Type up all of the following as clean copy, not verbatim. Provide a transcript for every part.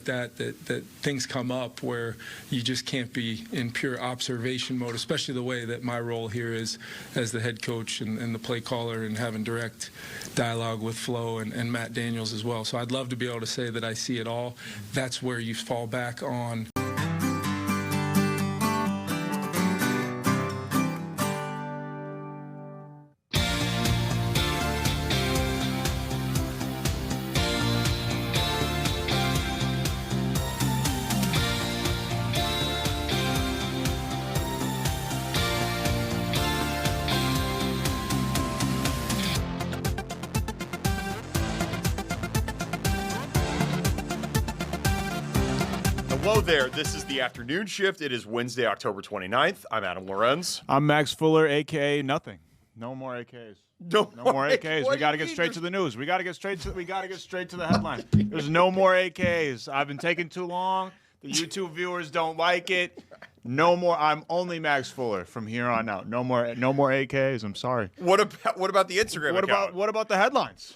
that things come up where you just can't be in pure observation mode, especially the way that my role here is as the head coach and the play caller and having direct dialogue with Flo and Matt Daniels as well. So I'd love to be able to say that I see it all. That's where you fall back on. Hello there. This is the afternoon shift. It is Wednesday, October 29th. I'm Adam Llorens. I'm Max Fuller, a.k.a. nothing. No more AKs. No more AKs. We got to get straight to the news. We got to get straight to the headline. There's no more AKs. I've been taking too long. The YouTube viewers don't like it. No more. I'm only Max Fuller from here on out. No more AKs. I'm sorry. What about the Instagram account? What about the headlines?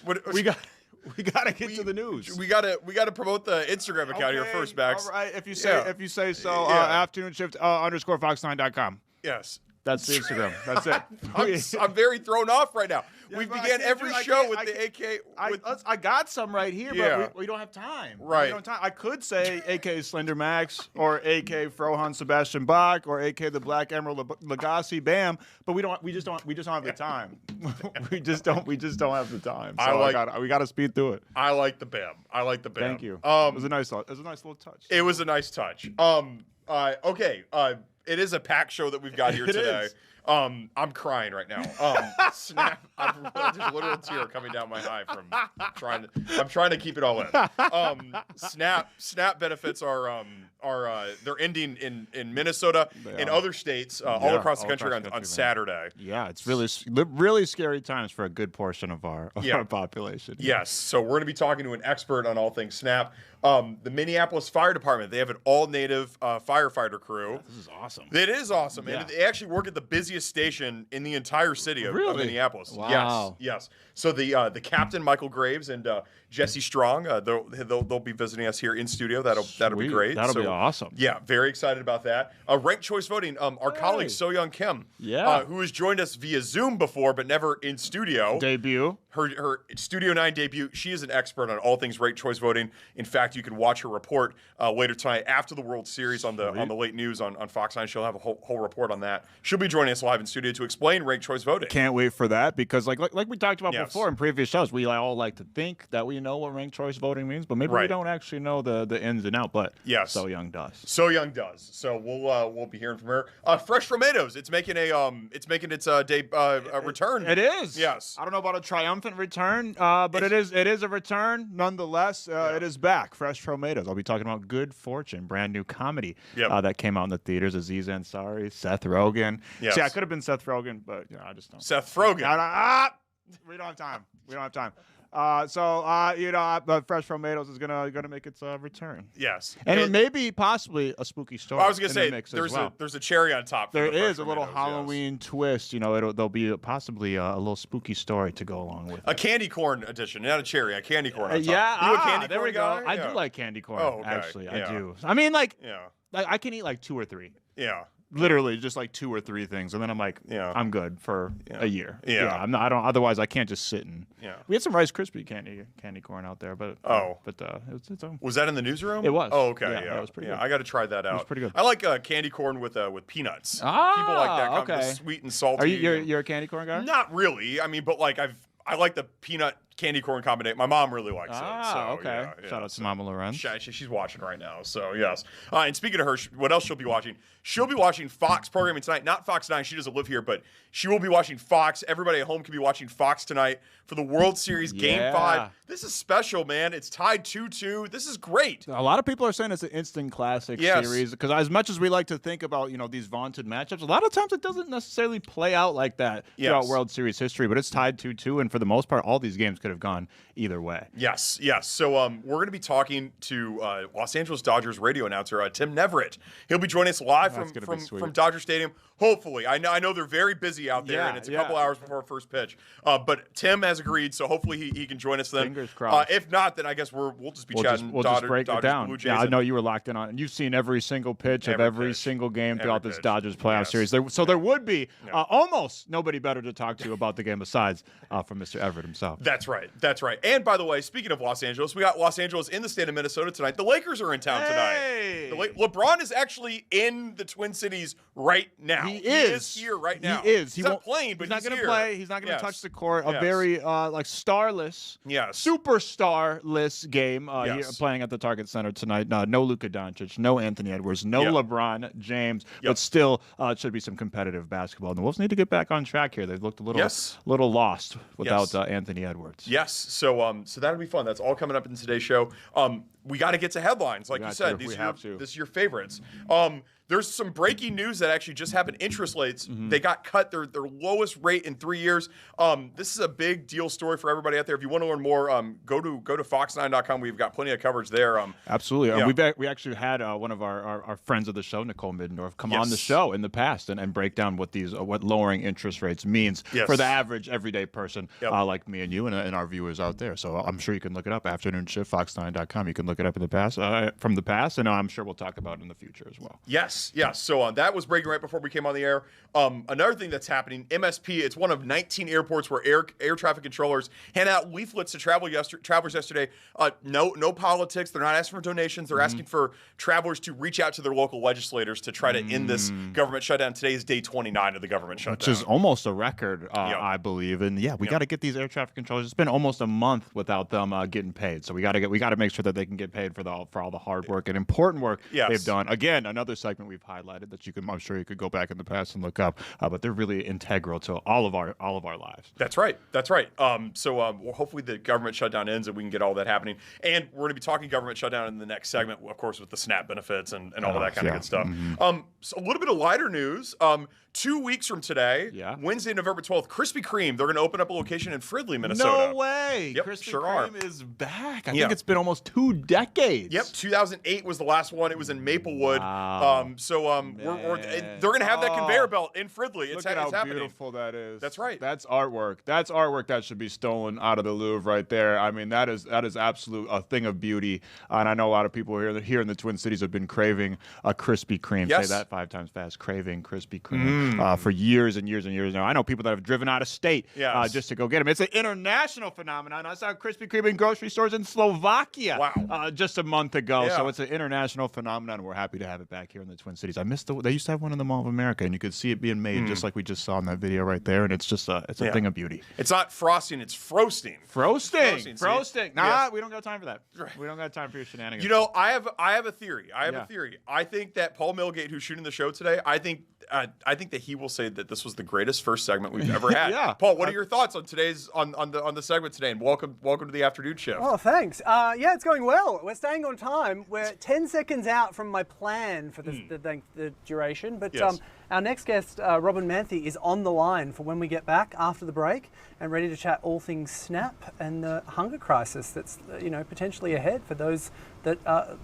We gotta get to the news. We gotta promote the Instagram account here first, Max. All right, if you say so. Afternoon shift _fox9.com. Yes. That's the Instagram. That's it. I'm very thrown off right now. Yeah, we began every show with the AK. I got some right here, but we don't have time. Right. We don't have time. I could say AK Slender Max or AK Frohan Sebastian Bach or AK the Black Emerald Lagasse Bam, but we just don't have the time. we just don't have the time. So we got to speed through it. I like the Bam. Thank you. It was a nice little touch. It was a nice touch. Okay. It is a packed show that we've got here today. I'm crying right now. Snap! There's a literal tear coming down my eye from I'm trying to keep it all in. Snap benefits are they're ending in Minnesota and other states all across the country on Saturday. Yeah, it's really scary times for a good portion of our population. Yes, so we're going to be talking to an expert on all things Snap. The Minneapolis Fire Department, they have an all-native firefighter crew. This is awesome. It is awesome. Yeah. And they actually work at the busiest station in the entire city of Minneapolis. Wow. Yes. So the captain, Michael Graves, and Jesse Strong, they'll be visiting us here in studio. That'll be great. That'll be awesome. Yeah, very excited about that. Ranked choice voting, our colleague Soyoung Kim, who has joined us via Zoom before but never in studio. Debut. Her Studio 9 debut. She is an expert on all things ranked choice voting. In fact, you can watch her report later tonight after the World Series on the late news on Fox 9. She'll have a whole report on that. She'll be joining us live in studio to explain ranked choice voting. Can't wait for that because like we talked about before in previous shows, we all like to think that we know what ranked choice voting means, but maybe we don't actually know the ins and outs. But Soyoung does. Soyoung does. So we'll be hearing from her. Fresh Tomatoes. It's making its return. It is. Yes. I don't know about a triumphant return, but it is a return nonetheless. It is back. Fresh Tomatoes. I'll be talking about Good Fortune, brand new comedy that came out in the theaters. Aziz Ansari, Seth Rogen. Yes. See, I could have been Seth Rogen, but I just don't. Seth Rogen. We don't have time. Fresh Tomatoes is gonna make its return. Yes, and it may be possibly a spooky story. I was gonna say there's a cherry on top. There is a little Halloween twist. There'll be possibly a little spooky story to go along with a candy corn edition, not a cherry, a candy corn. On top. You a candy corn corn guy? I do like candy corn. Oh, okay. Actually, I do. I mean, like I can eat like 2 or 3. Yeah. Literally just like 2 or 3 things, and then I'm like, I'm good for a year. Otherwise I can't just sit and. Yeah. We had some Rice Krispie candy corn out there, but it's was that in the newsroom? It was. Oh, okay. Yeah, it was pretty good. I got to try that out. It was pretty good. I like candy corn with peanuts. People like that kind of sweet and salty. Are you're a candy corn guy? Not really. I mean, but like I like the peanut candy corn combination. My mom really likes it. So, okay. Shout out to Mama Llorens. She's watching right now. So yes. And speaking of her, what else she'll be watching? She'll be watching Fox programming tonight. Not Fox 9. She doesn't live here, but she will be watching Fox. Everybody at home can be watching Fox tonight for the World Series Game 5. This is special, man. It's tied 2-2. This is great. A lot of people are saying it's an instant classic series because as much as we like to think about these vaunted matchups, a lot of times it doesn't necessarily play out like that throughout World Series history. But it's tied 2-2, and for the most part, all these games could have gone either way. Yes. So we're going to be talking to Los Angeles Dodgers radio announcer Tim Neverett. He'll be joining us live from Dodger Stadium. Hopefully, I know they're very busy out there, and it's a couple hours before first pitch. But Tim has agreed, so hopefully he can join us then. Fingers crossed. If not, then I guess we'll just be chatting. We'll just break it down. Blue Jays, I know you were locked in on, and you've seen every single pitch of every single game throughout this Dodgers playoff series. There would be almost nobody better to talk to about the game besides from Mr. Everett himself. That's right. And by the way, speaking of Los Angeles, we got Los Angeles in the state of Minnesota tonight. The Lakers are in town tonight. LeBron is actually in the Twin Cities right now. He is here right now. He is. He's not playing, but he's not going to play. He's not going to touch the court. A very starless, superstar-less game here, playing at the Target Center tonight. No Luka Doncic, no Anthony Edwards, no LeBron James, but still it should be some competitive basketball. And the Wolves need to get back on track here. They've looked a little lost without Anthony Edwards. Yes. So that'll be fun. That's all coming up in today's show. We got to get to headlines, like you said. This is your favorites. There's some breaking news that actually just happened. Interest rates, they got cut their lowest rate in 3 years. This is a big deal story for everybody out there. If you want to learn more, go to fox9.com. We've got plenty of coverage there. Absolutely. We actually had one of our friends of the show, Nicole Middendorf, come on the show in the past and break down what lowering interest rates means for the average everyday person like me and you and our viewers out there. So I'm sure you can look it up. Afternoon Shift, fox9.com. You can look it up in the past, from the past, and I'm sure we'll talk about it in the future as well. Yes. So that was breaking right before we came on the air. Another thing that's happening, MSP, it's one of 19 airports where air traffic controllers hand out leaflets to travelers yesterday. No politics. They're not asking for donations. They're asking for travelers to reach out to their local legislators to try to end this government shutdown. Today is day 29 of the government shutdown. Which is almost a record, I believe. And we got to get these air traffic controllers. It's been almost a month without them getting paid. So we got to make sure that they can get paid for all the hard work and important work they've done. Again, another segment we've highlighted that I'm sure you could go back in the past and look up, but they're really integral to all of our lives. That's right. Hopefully the government shutdown ends and we can get all that happening. And we're going to be talking government shutdown in the next segment, of course, with the SNAP benefits and all of that kind of good stuff. So a little bit of lighter news. 2 weeks from today, Wednesday, November 12th, Krispy Kreme, they're going to open up a location in Fridley, Minnesota. No way. Yep, Krispy sure Kreme is back. I think it's been almost 2 decades. Yep, 2008 was the last one. It was in Maplewood. Wow. They're going to have that conveyor belt in Fridley. Look at how beautiful that is. That's right. That's artwork. That's artwork that should be stolen out of the Louvre right there. I mean, that is absolute a thing of beauty. And I know a lot of people here in the Twin Cities have been craving a Krispy Kreme. Yes. Say that 5 times fast. Craving Krispy Kreme for years and years and years now. I know people that have driven out of state just to go get them. It's an international phenomenon. I saw Krispy Kreme in grocery stores in Slovakia just a month ago. Yeah. So it's an international phenomenon. We're happy to have it back here in the Twin Cities. I missed they used to have one in the Mall of America, and you could see it being made just like we just saw in that video right there. And it's just a thing of beauty. It's not frosting, it's frosting. Frosting. Nah, we don't got time for that. Right. We don't got time for your shenanigans. You know, I have a theory. A theory. I think that Paul Milgate, who's shooting the show today, I think that he will say that this was the greatest first segment we've ever had. Paul, what are your thoughts on today's on the segment today? And welcome to the afternoon shift. Oh, thanks. It's going well. We're staying on time. We're 10 seconds out from my plan for the duration, but our next guest, Robin Manthie, is on the line for when we get back after the break and ready to chat all things SNAP and the hunger crisis that's potentially ahead for those that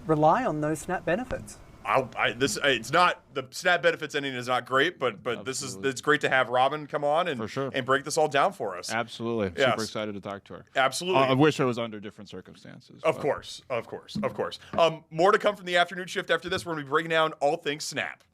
rely on those SNAP benefits. It's not the SNAP benefits ending is not great, but it's great to have Robin come on and break this all down for us. Absolutely, super excited to talk to her. Absolutely, I wish it was under different circumstances. Of course. More to come from the afternoon shift after this. We're going to be breaking down all things SNAP.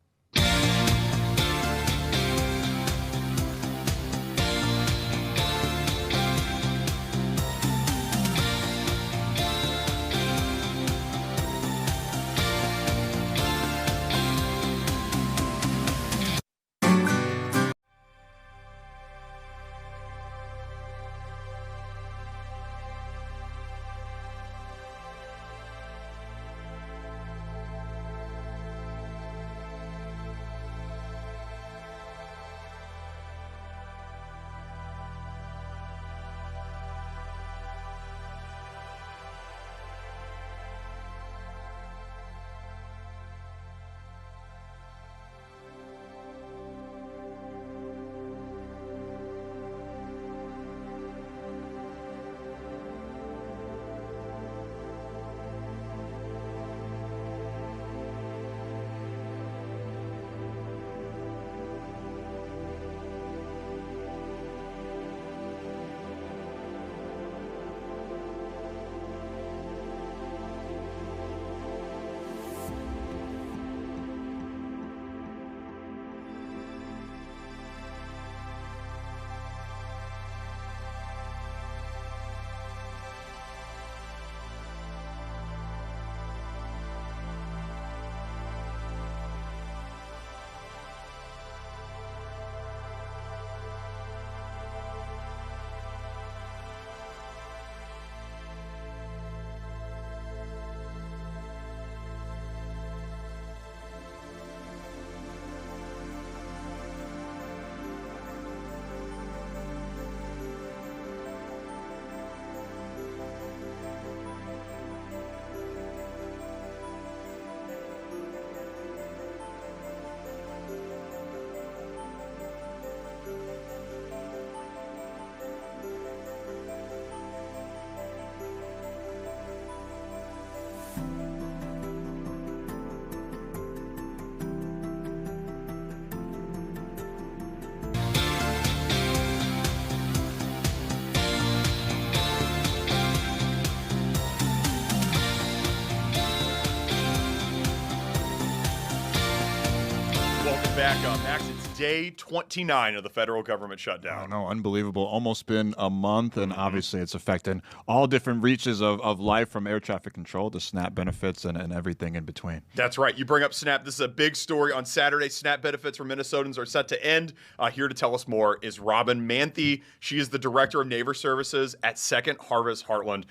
back up. Max, it's day 29 of the federal government I don't shutdown. know, unbelievable. Almost been a month, and obviously it's affecting all different reaches of life, from air traffic control to SNAP benefits and everything in between. That's right. You bring up SNAP. This is a big story on Saturday. SNAP benefits for Minnesotans are set to end. Here to tell us more is Robin Manthie. She is the Director of Neighbor Services at Second Harvest Heartland.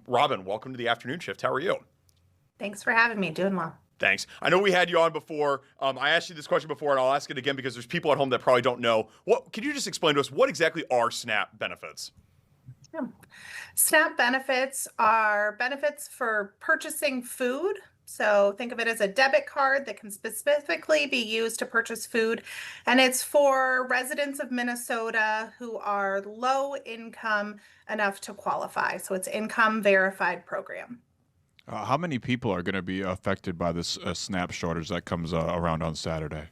Robin, welcome to the afternoon shift. How are you? Thanks for having me. Doing well. Thanks. I know we had you on before. I asked you this question before, and I'll ask it again because there's people at home that probably don't know. Can you just explain to us what exactly are SNAP benefits? Yeah. SNAP benefits are benefits for purchasing food. So think of it as a debit card that can specifically be used to purchase food. And it's for residents of Minnesota who are low income enough to qualify. So it's income verified program. How many people are going to be affected by this SNAP shortage that comes around on Saturday?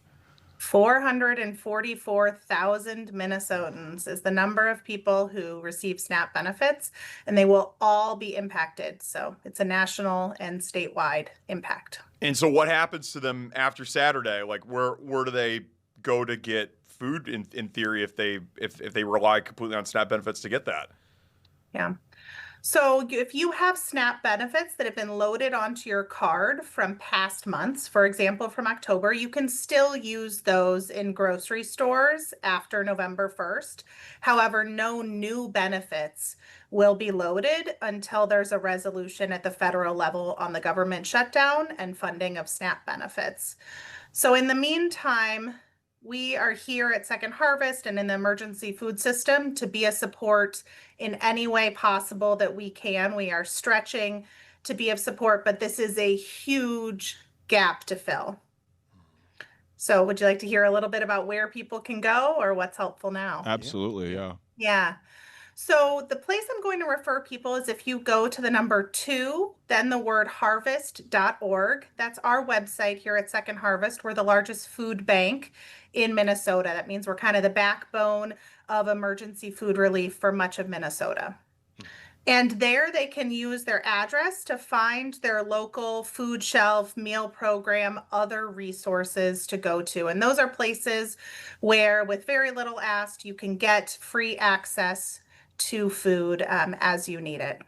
444,000 Minnesotans is the number of people who receive SNAP benefits, and they will all be impacted. So it's a national and statewide impact. And so what happens to them after Saturday? Like where do they go to get food in theory if they rely completely on SNAP benefits to get that? Yeah. So if you have SNAP benefits that have been loaded onto your card from past months, for example, from October, you can still use those in grocery stores after November 1st. However, no new benefits will be loaded until there's a resolution at the federal level on the government shutdown and funding of SNAP benefits. So in the meantime, we are here at Second Harvest and in the emergency food system to be a support in any way possible that we can. We are stretching to be of support, but this is a huge gap to fill. So would you like to hear a little bit about where people can go or what's helpful now? Absolutely, yeah. Yeah. So the place I'm going to refer people is if you go to the number 2, then the word harvest.org. That's our website here at Second Harvest. We're the largest food bank in Minnesota. That means we're kind of the backbone of emergency food relief for much of Minnesota. And there they can use their address to find their local food shelf, meal program, other resources to go to. And those are places where, with very little asked, you can get free access to food as you need it.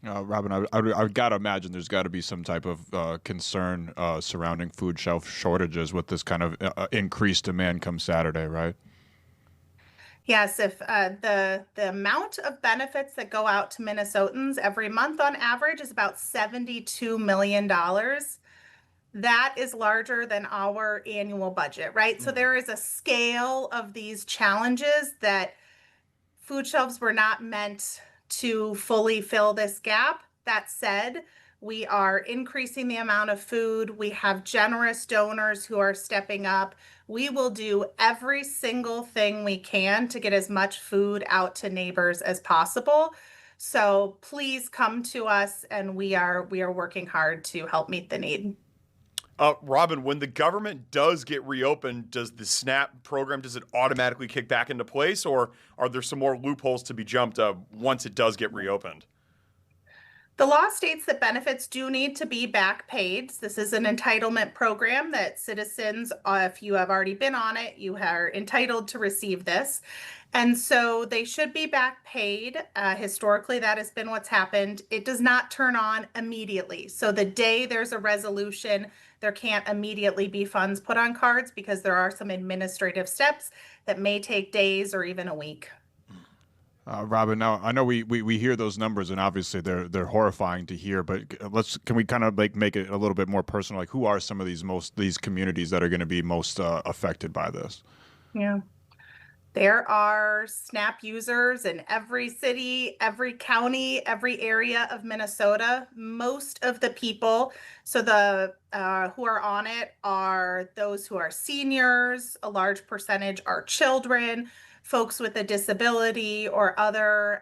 Robin, I've got to imagine there's got to be some type of concern surrounding food shelf shortages with this kind of increased demand come Saturday, right? Yes, if the amount of benefits that go out to Minnesotans every month on average is about $72 million. That is larger than our annual budget, right? So there is a scale of these challenges that food shelves were not meant to fully fill this gap. That said, we are increasing the amount of food. We have generous donors who are stepping up. We will do every single thing we can to get as much food out to neighbors as possible. So please come to us, and we are working hard to help meet the need. Robin, when the government does get reopened, does the SNAP program, does it automatically kick back into place, or are there some more loopholes to be jumped once it does get reopened? The law states that benefits do need to be back paid. This is an entitlement program that citizens, if you have already been on it, you are entitled to receive this. And so they should be back paid. Historically, that has been what's happened. It does not turn on immediately. So the day there's a resolution, there can't immediately be funds put on cards because there are some administrative steps that may take days or even a week. Robin, now I know we hear those numbers, and obviously they're horrifying to hear. But can we kind of like make it a little bit more personal? Like, who are some of these communities that are going to be most affected by this? Yeah. There are SNAP users in every city, every county, every area of Minnesota. Most of the people, so the who are on it are those who are seniors. A large percentage are children, folks with a disability or other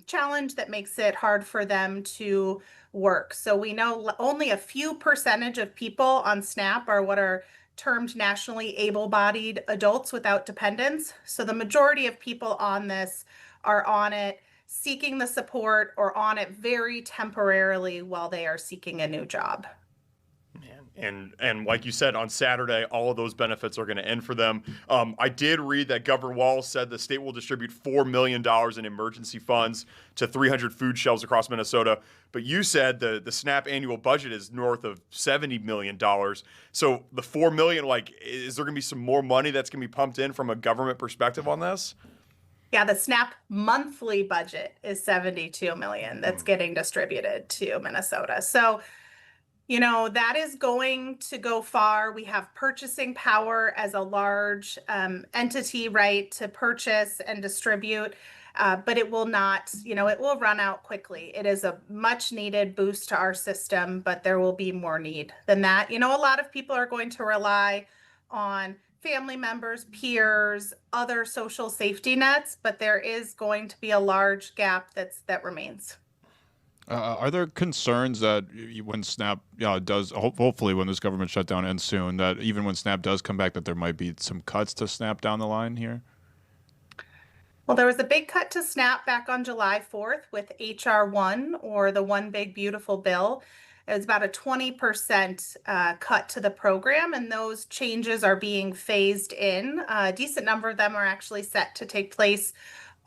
challenge that makes it hard for them to work. So we know only a few percentage of people on SNAP are what are termed nationally able-bodied adults without dependents. So the majority of people on this are on it seeking the support or on it very temporarily while they are seeking a new job. And like you said, on Saturday, all of those benefits are going to end for them. I did read that Governor Walz said the state will distribute $4 million in emergency funds to 300 food shelves across Minnesota. But you said the SNAP annual budget is north of $70 million. So the $4 million, like, is there going to be some more money that's going to be pumped in from a government perspective on this? Yeah, the SNAP monthly budget is $72 million that's getting distributed to Minnesota. So, you know, that is going to go far. We have purchasing power as a large entity, right, to purchase and distribute, but it will not, you know, it will run out quickly. It is a much needed boost to our system, but there will be more need than that. You know, a lot of people are going to rely on family members, peers, other social safety nets, but there is going to be a large gap that remains. Are there concerns that when SNAP does, hopefully when this government shutdown ends soon, that even when SNAP does come back, that there might be some cuts to SNAP down the line here? Well, there was a big cut to SNAP back on July 4th with HR 1, or the One Big Beautiful Bill. It was about a 20% cut to the program, and those changes are being phased in. A decent number of them are actually set to take place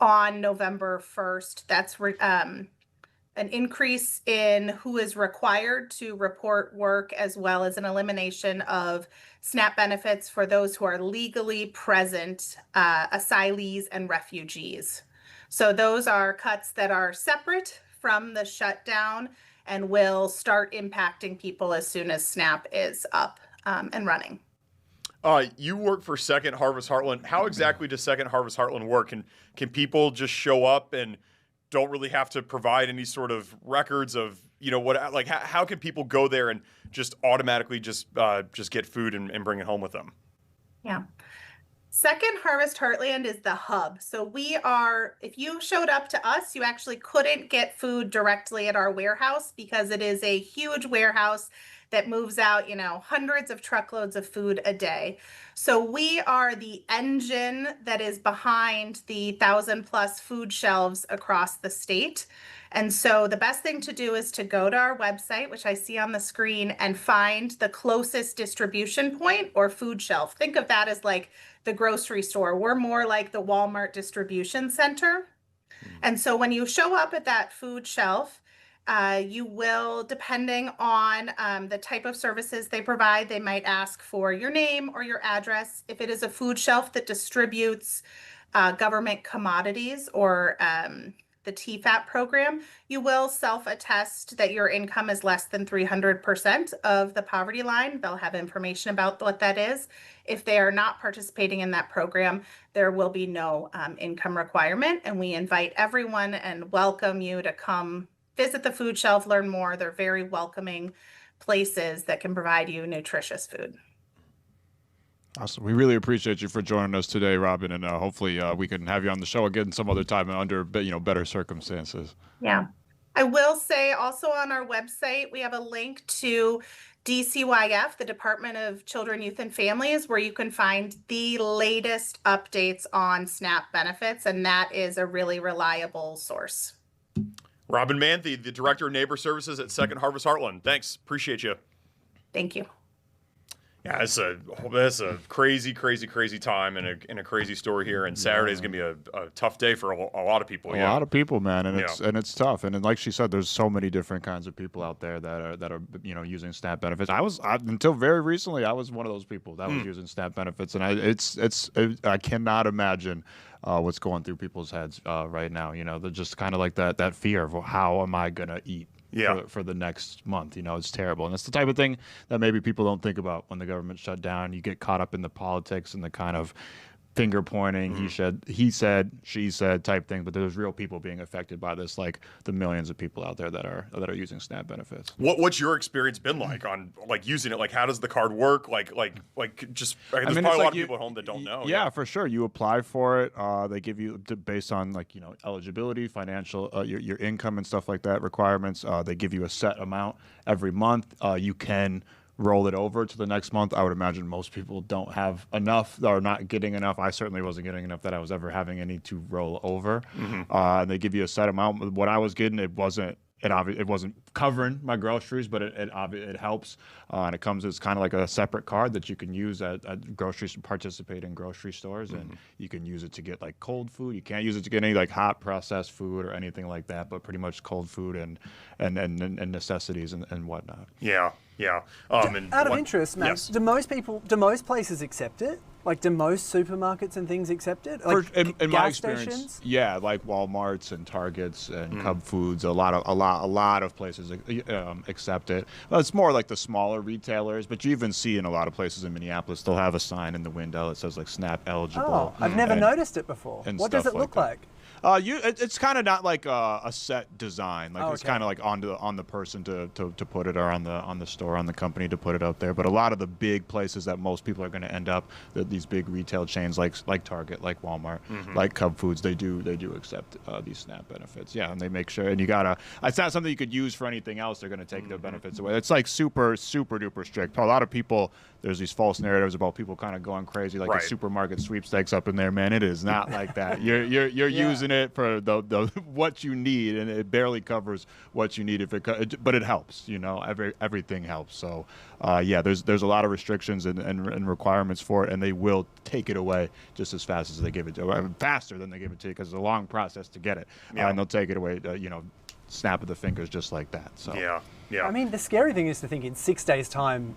on November 1st. That's an increase in who is required to report work, as well as an elimination of SNAP benefits for those who are legally present, asylees and refugees. So those are cuts that are separate from the shutdown and will start impacting people as soon as SNAP is up and running. You work for Second Harvest Heartland. How exactly does Second Harvest Heartland work? Can people just show up and don't really have to provide any sort of records of, you know, what, like, how can people go there and just automatically just get food and bring it home with them? Yeah. Second Harvest Heartland is the hub. So we are, if you showed up to us, you actually couldn't get food directly at our warehouse because it is a huge warehouse that moves out, you know, hundreds of truckloads of food a day. So we are the engine that is behind the 1,000+ food shelves across the state. And so the best thing to do is to go to our website, which I see on the screen, and find the closest distribution point or food shelf. Think of that as like the grocery store. We're more like the Walmart distribution center. And so when you show up at that food shelf, you will, depending on the type of services they provide, they might ask for your name or your address. If it is a food shelf that distributes government commodities or the TFAP program, you will self-attest that your income is less than 300% of the poverty line. They'll have information about what that is. If they are not participating in that program, there will be no income requirement. And we invite everyone and welcome you to come visit the food shelf, learn more. They're very welcoming places that can provide you nutritious food. Awesome. We really appreciate you for joining us today, Robin, and hopefully we can have you on the show again some other time under better circumstances. Yeah. I will say also on our website, we have a link to DCYF, the Department of Children, Youth, and Families, where you can find the latest updates on SNAP benefits, and that is a really reliable source. Robin Manthie, the Director of Neighbor Services at Second Harvest Heartland. Thanks. Appreciate you. Thank you. Yeah, it's a crazy time and a crazy story here. And Saturday's gonna be a tough day for a lot of people. A lot of people, man, and it's tough. And then, like she said, there's so many different kinds of people out there that are using SNAP benefits. Until very recently, I was one of those people that was using SNAP benefits, and I cannot imagine what's going through people's heads right now. They're just kind of like that fear of, well, how am I gonna eat for the next month? It's terrible. And it's the type of thing that maybe people don't think about when the government shut down. You get caught up in the politics and the kind of finger pointing, he said, she said type thing, but there's real people being affected by this, like the millions of people out there that are using SNAP benefits. What's your experience been like on using it? Like, how does the card work? There's probably a lot of people at home that don't know. Yeah, for sure. You apply for it. They give you, based on eligibility, financial, your income and stuff like that, requirements. They give you a set amount every month. You can roll it over to the next month. I would imagine most people don't have enough or not getting enough. I certainly wasn't getting enough that I was ever having any to roll over. They give you a set amount. What I was getting, it wasn't it wasn't covering my groceries, but it helps, and it comes as kind of like a separate card that you can use at groceries, participate in grocery stores, and you can use it to get like cold food. You can't use it to get any like hot processed food or anything like that, but pretty much cold food and necessities and whatnot. Yeah. And Out of interest, Max, yes. do most places accept it? Like, do most supermarkets and things accept it? Like, in my gas experience, stations? yeah, like Walmarts and Targets and Cub Foods, a lot of places accept it. Well, it's more like the smaller retailers, but you even see in a lot of places in Minneapolis, they'll have a sign in the window that says like SNAP eligible. Oh, I've never noticed it before. and What does stuff it look like like? It's kind of not like a set design. Like it's okay. kind of like on the person to put it, or on the store, on the company to put it up there. But a lot of the big places that most people are going to end up, these big retail chains like Target, like Walmart, like Cub Foods, they do accept these SNAP benefits. Yeah, and they make sure. And you gotta. It's not something you could use for anything else. They're going to take the benefits away. It's like super duper strict. A lot of people. There's these false narratives about people kind of going crazy, like the supermarket sweepstakes up in there. Man, it is not like that. You're using it for the what you need, and it barely covers what you need but it helps. Everything helps. So there's a lot of restrictions and requirements for it, and they will take it away just as fast as they give it to you, faster than they give it to you, because it's a long process to get it, and they'll take it away. Snap of the fingers, just like that. So yeah. I mean, the scary thing is to think in 6 days' time,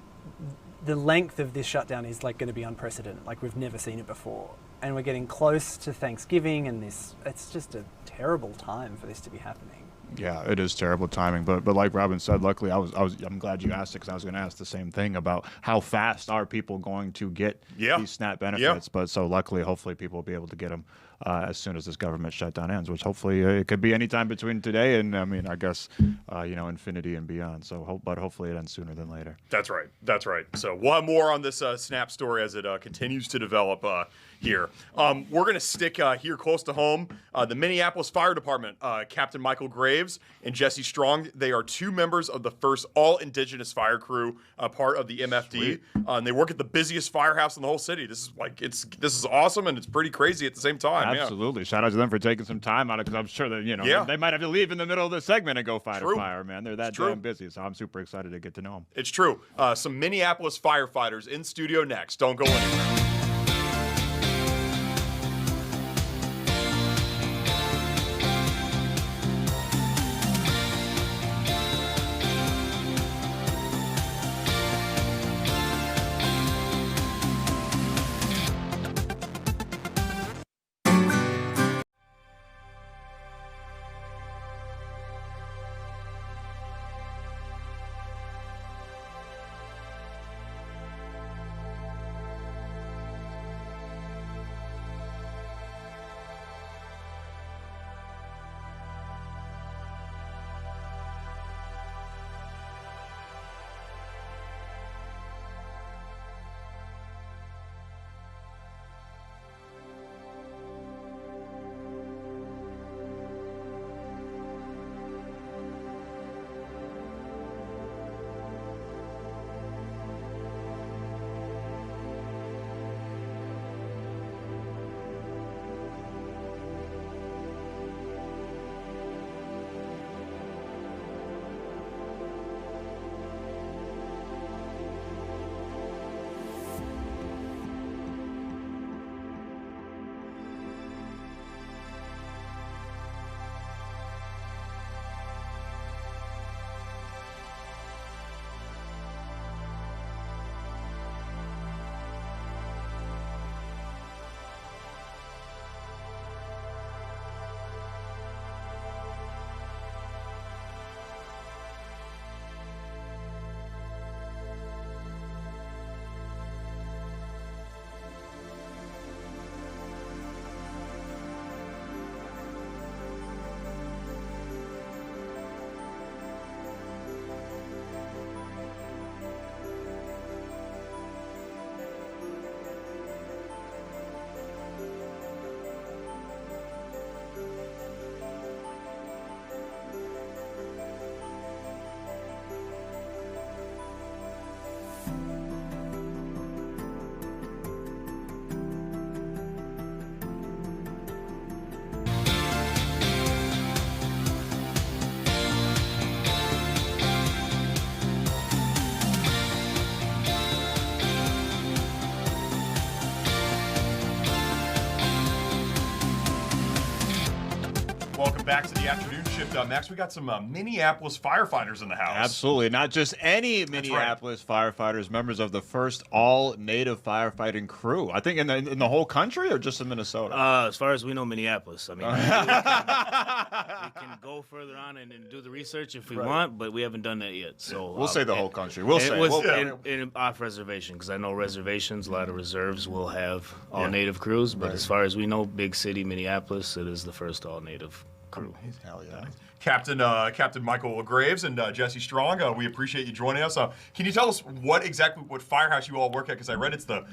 the length of this shutdown is like going to be unprecedented. Like, we've never seen it before, and we're getting close to Thanksgiving, and it's just a terrible time for this to be happening. Yeah, it is terrible timing, but like Robin said, luckily I'm glad you asked it, because I was going to ask the same thing about how fast are people going to get these SNAP benefits. But so luckily, hopefully, people will be able to get them as soon as this government shutdown ends, which hopefully it could be any time between today and I guess infinity and beyond. So but hopefully it ends sooner than later. That's right. So we'll have more on this SNAP story as it continues to develop here. We're going to stick here close to home. The Minneapolis Fire Department, Captain Michael Graves and Jesse Strong, they are 2 members of the first all-indigenous fire crew, part of the MFD. And they work at the busiest firehouse in the whole city. This is awesome, and it's pretty crazy at the same time. Absolutely. Shout out to them for taking some time out of, because I'm sure that they might have to leave in the middle of the segment and go fight a fire, man. They're that damn busy, so I'm super excited to get to know them. It's true. Some Minneapolis firefighters in studio next. Don't go anywhere. back to the afternoon shift. Max, we got some Minneapolis firefighters in the house. Absolutely. Not just any Minneapolis firefighters, members of the first all-native firefighting crew. I think in the whole country or just in Minnesota? As far as we know, Minneapolis. I mean, we can go further on and do the research if we want, but we haven't done that yet. So we'll say the whole country. We'll say in off reservation, because I know reservations, a lot of reserves will have all-native crews, but as far as we know, big city Minneapolis, it is the first all-native crew. Hell yeah. Captain Michael Graves and Jesse Strong, we appreciate you joining us. Can you tell us what firehouse you all work at? Because I read it's the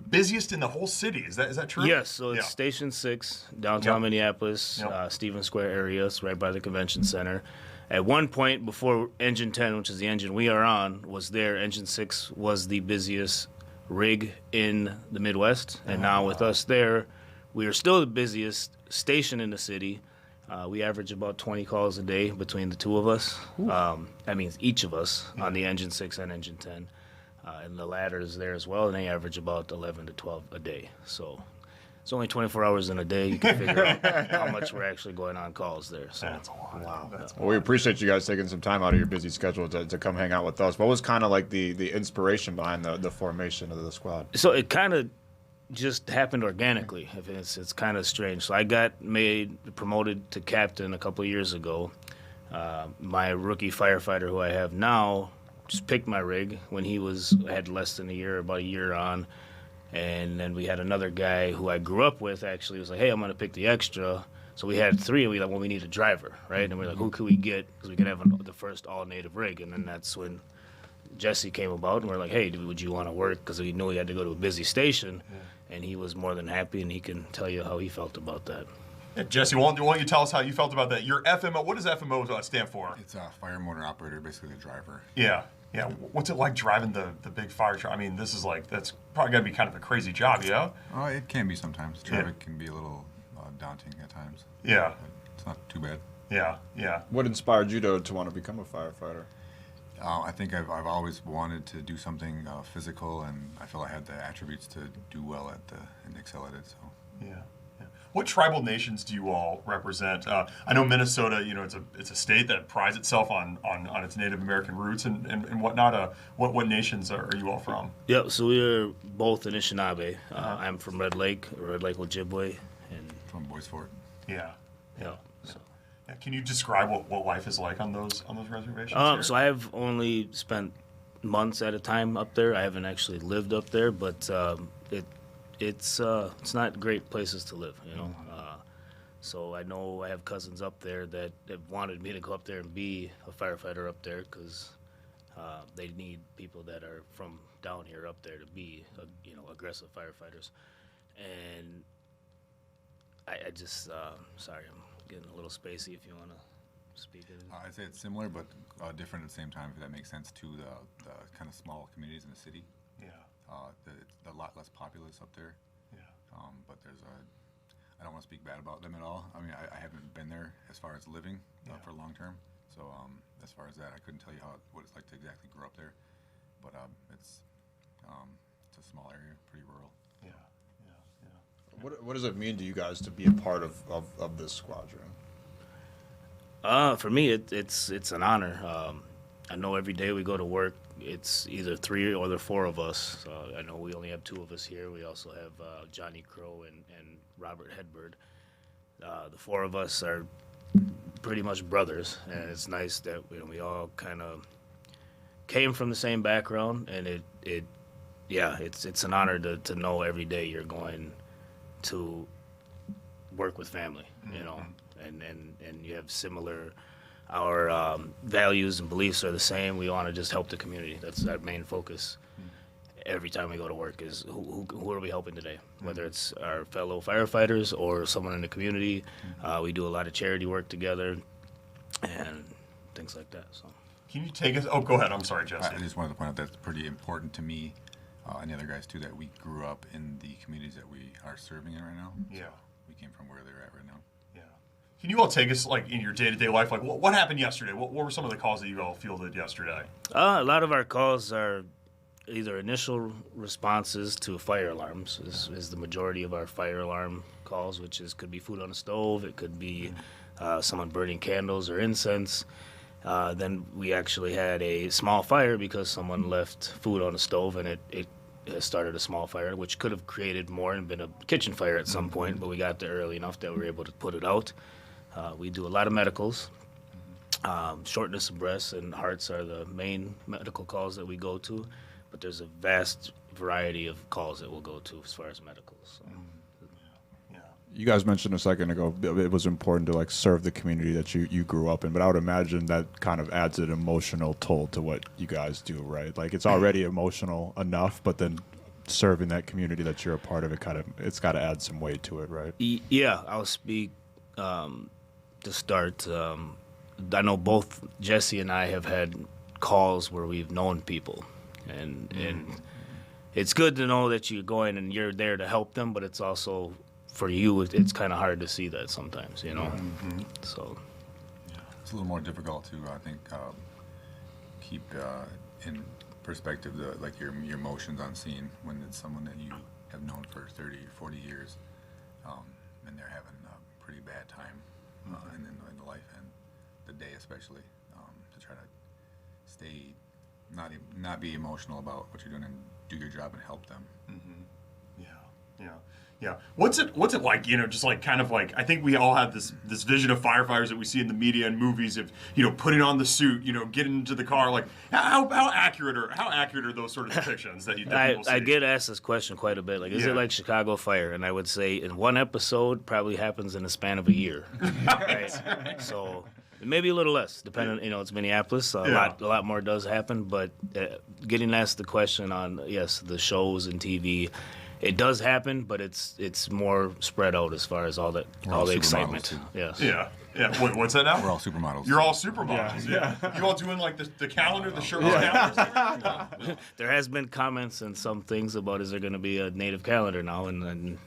busiest in the whole city. Is that true? Yes. So it's Station 6, downtown Minneapolis, Stevens Square area. It's right by the convention center. At one point, before Engine 10, which is the engine we are on, was there, Engine 6 was the busiest rig in the Midwest. And now with us there, we are still the busiest station in the city. We average about 20 calls a day between the two of us. That means each of us on the Engine 6 and Engine 10. And the ladder is there as well, and they average about 11 to 12 a day. So it's only 24 hours in a day. You can figure out how much we're actually going on calls there. So that's a lot. Wow. Well, we appreciate you guys taking some time out of your busy schedule to come hang out with us. What was kind of like the inspiration behind the formation of the squad? So it kind of just happened organically. It's kind of strange. So I got promoted to captain a couple of years ago. My rookie firefighter, who I have now, just picked my rig when he had less than about a year on. And then we had another guy who I grew up with actually was like, hey, I'm going to pick the extra. So we had three, and we need a driver, right? And we're like, who could we get? Because we could have the first all-native rig. And then that's when Jesse came about, and we're like, hey, would you want to work? Because we knew he had to go to a busy station. And he was more than happy, and he can tell you how he felt about that. Yeah, Jesse, why don't you tell us how you felt about that? Your FMO, what does FMO stand for? It's a fire motor operator, basically the driver. Yeah. What's it like driving the big fire truck? I mean, that's probably got to be kind of a crazy job, yeah? It can be sometimes. Traffic can be a little daunting at times. Yeah. But it's not too bad. Yeah. What inspired you to want to become a firefighter? I think I've always wanted to do something physical, and I feel I had the attributes to do well and excel at it. So. Yeah. What tribal nations do you all represent? I know Minnesota. It's a state that prides itself on its Native American roots and whatnot. What nations are you all from? Yeah, so we're both Anishinaabe. I'm from Red Lake, Ojibwe, and From Boys Fort. Yeah. So. Can you describe what life is like on those reservations? So I have only spent months at a time up there. I haven't actually lived up there, but it's not great places to live, you know. So I know I have cousins up there that have wanted me to go up there and be a firefighter up there because they need people that are from down here up there to be, aggressive firefighters. And I just, sorry, I'm getting a little spacey if you want to speak it. I'd say it's similar, but different at the same time, if that makes sense, to the kind of small communities in the city. Yeah. It's a lot less populous up there. Yeah. But I don't want to speak bad about them at all. I mean, I haven't been there as far as living for long term. So as far as that, I couldn't tell you what it's like to exactly grow up there. But it's a small area, pretty rural. Yeah. What does it mean to you guys to be a part of this squadron? For me, it's an honor. I know every day we go to work, it's either three or the four of us. I know we only have two of us here. We also have Johnny Crow and Robert Hedberg. The four of us are pretty much brothers, and it's nice that we all kind of came from the same background, and it's an honor to know every day you're going to work with family, and you have similar. Our values and beliefs are the same. We want to just help the community. That's our main focus. Every time we go to work is who are we helping today? Whether it's our fellow firefighters or someone in the community. We do a lot of charity work together and things like that. So, can you take us? Oh, go ahead. I'm sorry, Jesse. I just wanted to point out that's pretty important to me and the other guys too, that we grew up in the communities that we are serving in right now. Yeah. So we came from where they're at right now. Yeah. Can you all take us, like, in your day-to-day life, like, what happened yesterday? What were some of the calls that you all fielded yesterday? A lot of our calls are either initial responses to fire alarms is the majority of our fire alarm calls, which could be food on the stove, it could be someone burning candles or incense. Then we actually had a small fire because someone left food on the stove and it started a small fire, which could have created more and been a kitchen fire at some point, but we got there early enough that we were able to put it out. We do a lot of medicals. Shortness of breath and hearts are the main medical calls that we go to, but there's a vast variety of calls that we'll go to as far as medicals. So. You guys mentioned a second ago it was important to like serve the community that you grew up in, but I would imagine that kind of adds an emotional toll to what you guys do, right? Like it's already emotional enough, but then serving that community that you're a part of, it's got to add some weight to it, right? Yeah, I'll speak to start. I know both Jesse and I have had calls where we've known people, and it's good to know that you're going and you're there to help them, but it's also for you, it's kind of hard to see that sometimes, you know. So it's a little more difficult to, I think, keep in perspective like your emotions on scene when it's someone that you have known for 30 or 40 years, and they're having a pretty bad time in the life and the day, especially, to try to stay not be emotional about what you're doing and do your job and help them. Yeah. What's it like, just like kind of like, I think we all have this vision of firefighters that we see in the media and movies of, putting on the suit, getting into the car. Like how accurate are those sort of depictions that people see? I get asked this question quite a bit. Like, is it like Chicago Fire? And I would say in one episode probably happens in the span of a year. Right? So maybe a little less, depending. It's Minneapolis. A lot more does happen. But getting asked the question on the shows and TV. It does happen, but it's more spread out as far as all the excitement. Yes. Yeah. What's that now? We're all supermodels. You're all supermodels. Yeah. You all doing like the calendar, the shirtless calendars? There has been comments and some things about is there going to be a native calendar now, and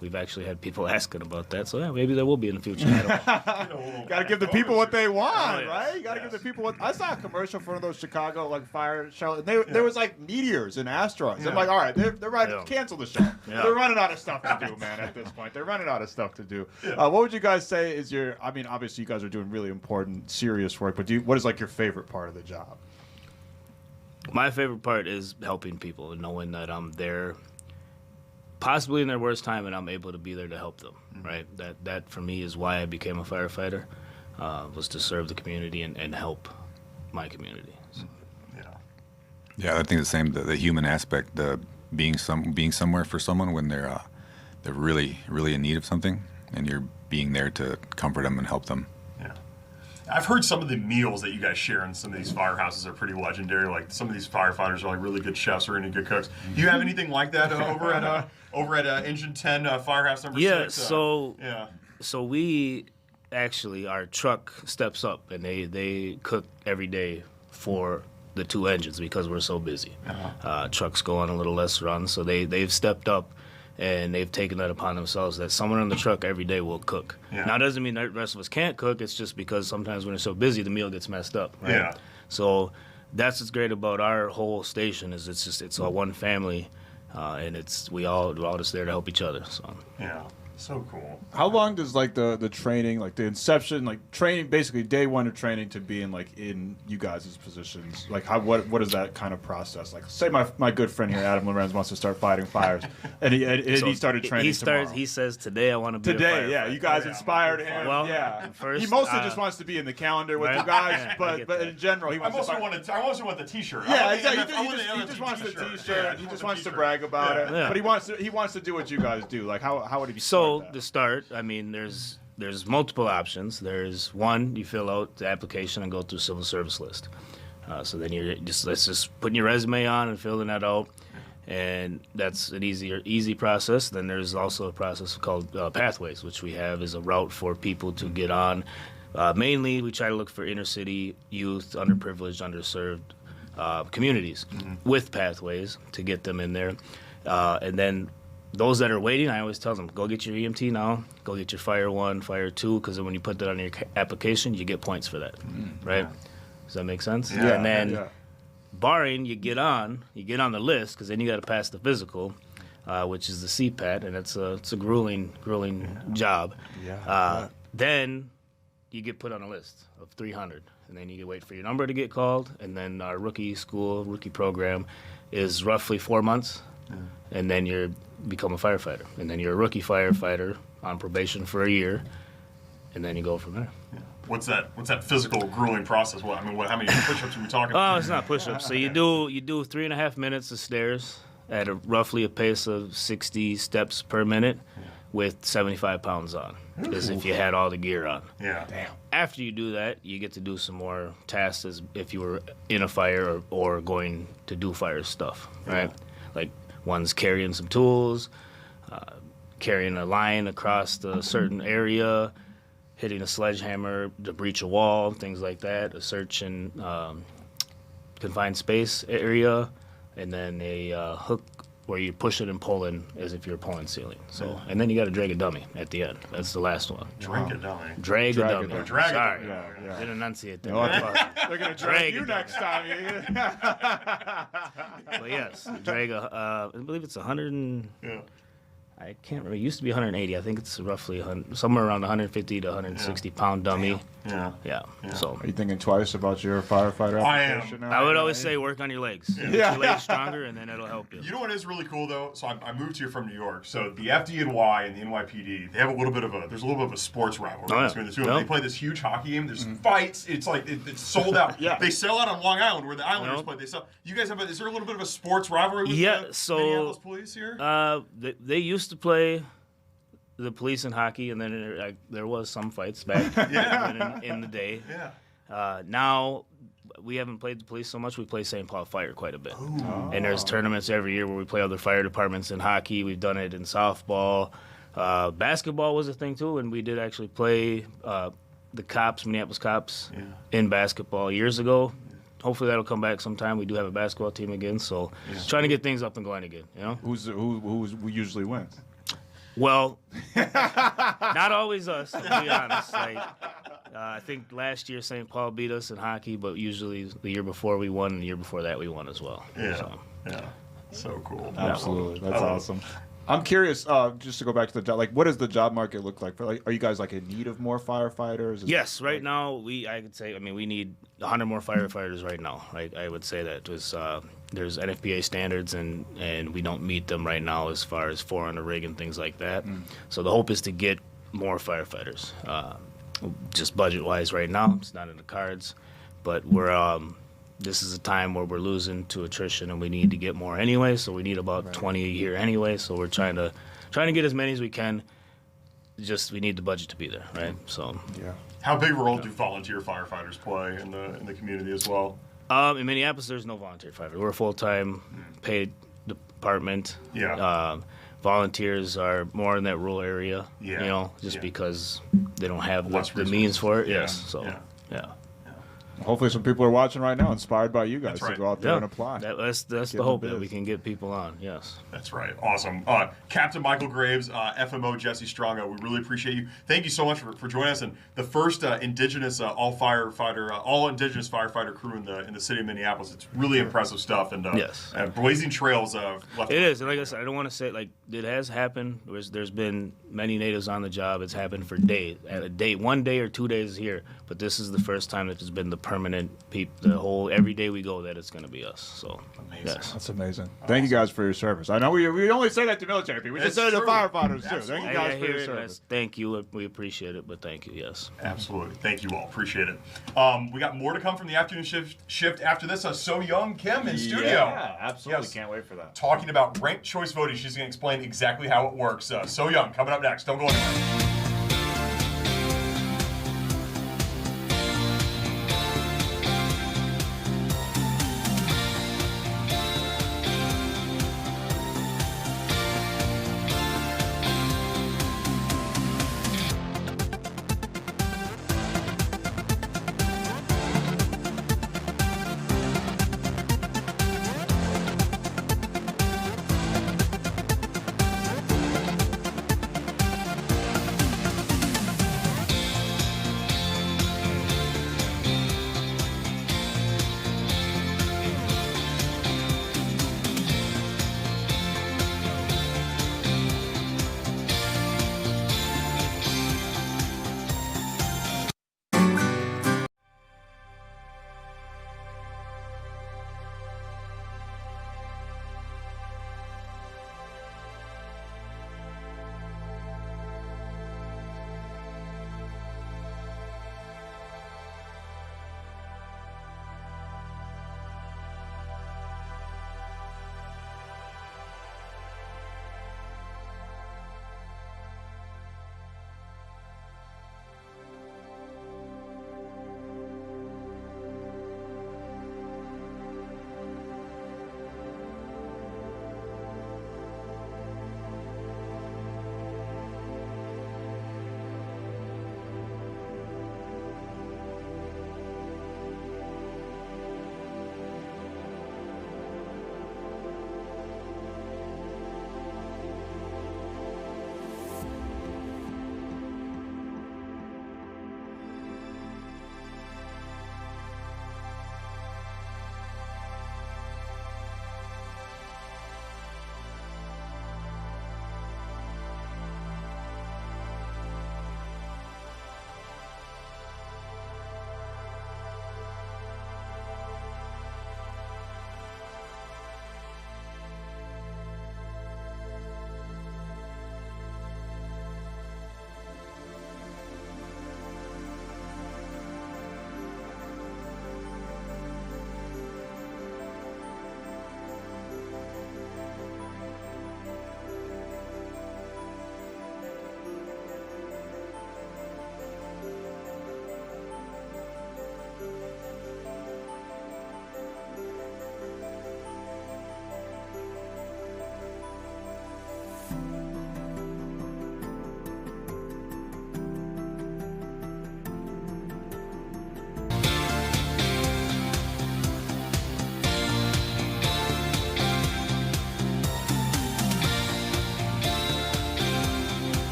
we've actually had people asking about that. So maybe there will be in the future. Got to give the people what they want, right? You got to give the people what. I saw a commercial for one of those Chicago like fire shows. There was like meteors and asteroids. I'm like, all right, they're right. Cancel the show. They're running out of stuff to do, man. At this point, they're running out of stuff to do. What would you guys say is your? I mean, obviously you guys are doing really important, serious work, but what is like your favorite part of the job? My favorite part is helping people and knowing that I'm there, possibly in their worst time, and I'm able to be there to help them. Right? That for me is why I became a firefighter, was to serve the community and help my community. So. Yeah, I think the same. The human aspect, the being somewhere for someone when they're really in need of something, and you're being there to comfort them and help them. Yeah, I've heard some of the meals that you guys share in some of these firehouses are pretty legendary. Like some of these firefighters are like really good chefs or really good cooks. Do you have anything like that over at Engine 10 Firehouse number 6? So we actually, our truck steps up and they cook every day for the two engines because we're so busy. Trucks go on a little less run, so they've stepped up and they've taken that upon themselves that someone on the truck every day will cook. Now, it doesn't mean the rest of us can't cook. It's just because sometimes when it's so busy, the meal gets messed up. Right? So that's what's great about our whole station is it's all one family, and we're all just there to help each other. So so cool. How long does like the training, like the inception, like training, basically day one of training to being like in you guys' positions? Like what is that kind of process? Like say my good friend here, Adam Llorens, wants to start fighting fires, and he started training tomorrow. He says today I want to be a firefighter. Yeah, you guys inspired him. Well, first, he mostly just wants to be in the calendar with you guys, but in general he wants. I also want the T-shirt. Yeah, exactly. He just wants the T-shirt. He just wants to brag about it. But he wants to do what you guys do. Like how would he be? So to start, I mean, there's multiple options. There's one, you fill out the application and go through civil service list. So then that's just putting your resume on and filling that out, and that's an easy process. Then there's also a process called Pathways, which we have is a route for people to get on. Mainly, we try to look for inner city youth, underprivileged, underserved communities with Pathways to get them in there, and then. Those that are waiting, I always tell them, go get your EMT now, go get your Fire 1, Fire 2, because then when you put that on your application, you get points for that, right? Does that make sense? Yeah. And then, barring you get on the list, because then you got to pass the physical, which is the CPAT, and it's a grueling job. Then you get put on a list of 300, and then you wait for your number to get called, and then our rookie program is roughly 4 months, and then you become a firefighter, and then you're a rookie firefighter on probation for a year, and then you go from there. What's that physical grueling process? How many push-ups are we talking? Oh, it's not push-ups. So you do 3.5 minutes of stairs at roughly a pace of 60 steps per minute with 75 pounds on, as if you had all the gear on. Yeah. Damn. After you do that, you get to do some more tasks as if you were in a fire or going to do fire stuff, right? Like one's carrying some tools, carrying a line across a certain area, hitting a sledgehammer to breach a wall, things like that, a search in confined space area, and then a hook where you push it and pull in as if you're pulling ceiling. So, and then you got to drag a dummy at the end. That's the last one. Drag a dummy. Drag a dummy. Drag a Sorry. dummy. Didn't enunciate that. They're going to drag you next time. But yes, drag I believe it's 100 and... I can't remember. It used to be 180. I think it's roughly somewhere around 150 to 160 pound dummy. Yeah. So Are you thinking twice about your firefighter application? I would always say work on your legs. Get your legs stronger, and then it'll help you. You know what is really cool though? So I moved here from New York. So the FDNY and the NYPD, they have a little bit of a sports rivalry between the two of them. They play this huge hockey game. There's fights. It's like it's sold out. They sell out on Long Island where the Islanders play. You guys have is there a little bit of a sports rivalry with the Minneapolis police here? They used to play the police in hockey, and then there was some fights back in the day. Now we haven't played the police so much. We play St. Paul Fire quite a bit. And there's tournaments every year where we play other fire departments in hockey. We've done it in softball. Basketball was a thing too, and we did actually play the cops, Minneapolis cops, in basketball years ago. Hopefully that'll come back sometime. We do have a basketball team again, so trying to get things up and going again. You know, who usually wins? Well, not always us, to be honest. I think last year St. Paul beat us in hockey, but usually the year before we won, and the year before that we won as well. So cool. Absolutely, that's awesome. I'm curious, just to go back to the job, what does the job market look like? Are you guys in need of more firefighters? Yes, right now we need 100 more firefighters right now. I would say that there's NFPA standards and we don't meet them right now as far as 4 on the rig and things like that. So the hope is to get more firefighters. Just budget-wise right now, it's not in the cards, but this is a time where we're losing to attrition and we need to get more anyway, so we need about 20 a year anyway, so we're trying to get as many as we can. Just we need the budget to be there, right? So How big a role do volunteer firefighters play in the community as well? In Minneapolis, there's no volunteer firefighter. We're a full-time paid department. Volunteers are more in that rural area, because they don't have the means for it. Hopefully some people are watching right now inspired by you guys to go out there and apply. That's the hope, that we can get people on, yes. That's right. Awesome. Captain Michael Graves, FMO Jesse Strongo, we really appreciate you. Thank you so much for joining us. And the first indigenous all indigenous firefighter crew in the city of Minneapolis. It's really impressive stuff. And blazing trails. It is. And like I said, I don't want to say, it has happened. There's been many natives on the job. It's happened for days. 1 day or 2 days here. But this is the first time that there's been the permanent every day we go that it's going to be us. So amazing. Yes. That's amazing. Thank you guys for your service. I know we only say that to military people. We should say it to firefighters too. Thank you guys for your service. Thank you. We appreciate it, but thank you. Yes. Absolutely. Thank you all. Appreciate it. We got more to come from the afternoon shift after this. Soyoung Kim in studio. Yeah, absolutely. Can't wait for that. Talking about ranked choice voting. She's going to explain exactly how it works. Soyoung coming up next. Don't go anywhere.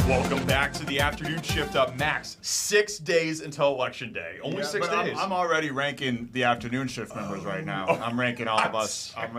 Welcome back to the afternoon shift up. Maxx, 6 days until Election Day. Only 6 days. I'm already ranking the afternoon shift members right now. I'm ranking all of us. I'm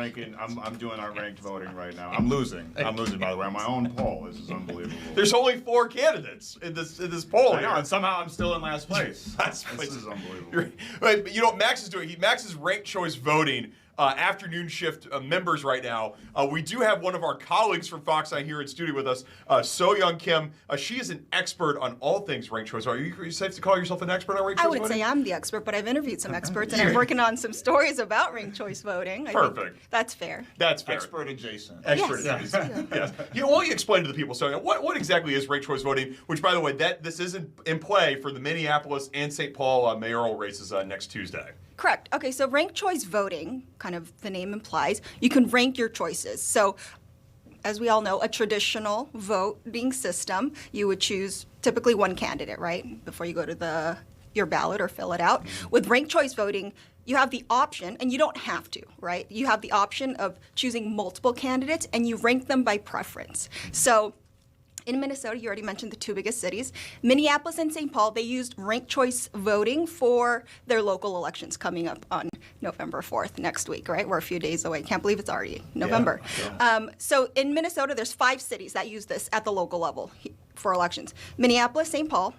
doing our ranked voting right now. I'm losing, by the way. On my own poll. This is unbelievable. There's only 4 candidates in this poll. I know, and somehow I'm still in last place. Last place. This is unbelievable. Right, but you know what Maxx is doing? Maxx is ranked choice voting. Afternoon shift members right now. We do have one of our colleagues from Fox 9 here in studio with us, Soyoung Kim. She is an expert on all things ranked choice. Are you safe to call yourself an expert on ranked choice voting? I would say I'm the expert, but I've interviewed some experts and I'm working on some stories about ranked choice voting. Perfect. That's fair. That's fair. Expert adjacent. Expert Yes. adjacent. Yes. Why don't you explain to the people, Soyoung, what exactly is ranked choice voting? Which, by the way, this is in play for the Minneapolis and St. Paul mayoral races next Tuesday. Correct. Okay, so ranked choice voting, kind of the name implies, you can rank your choices. So, as we all know, a traditional voting system, you would choose typically one candidate, right, before you go to your ballot or fill it out. With ranked choice voting, you have the option, and you don't have to, right? You have the option of choosing multiple candidates, and you rank them by preference. So, in Minnesota, you already mentioned the 2 biggest cities. Minneapolis and St. Paul, they used ranked choice voting for their local elections coming up on November 4th, next week, right? We're a few days away. Can't believe it's already November. Yeah. So in Minnesota, there's 5 cities that use this at the local level for elections. Minneapolis, St. Paul,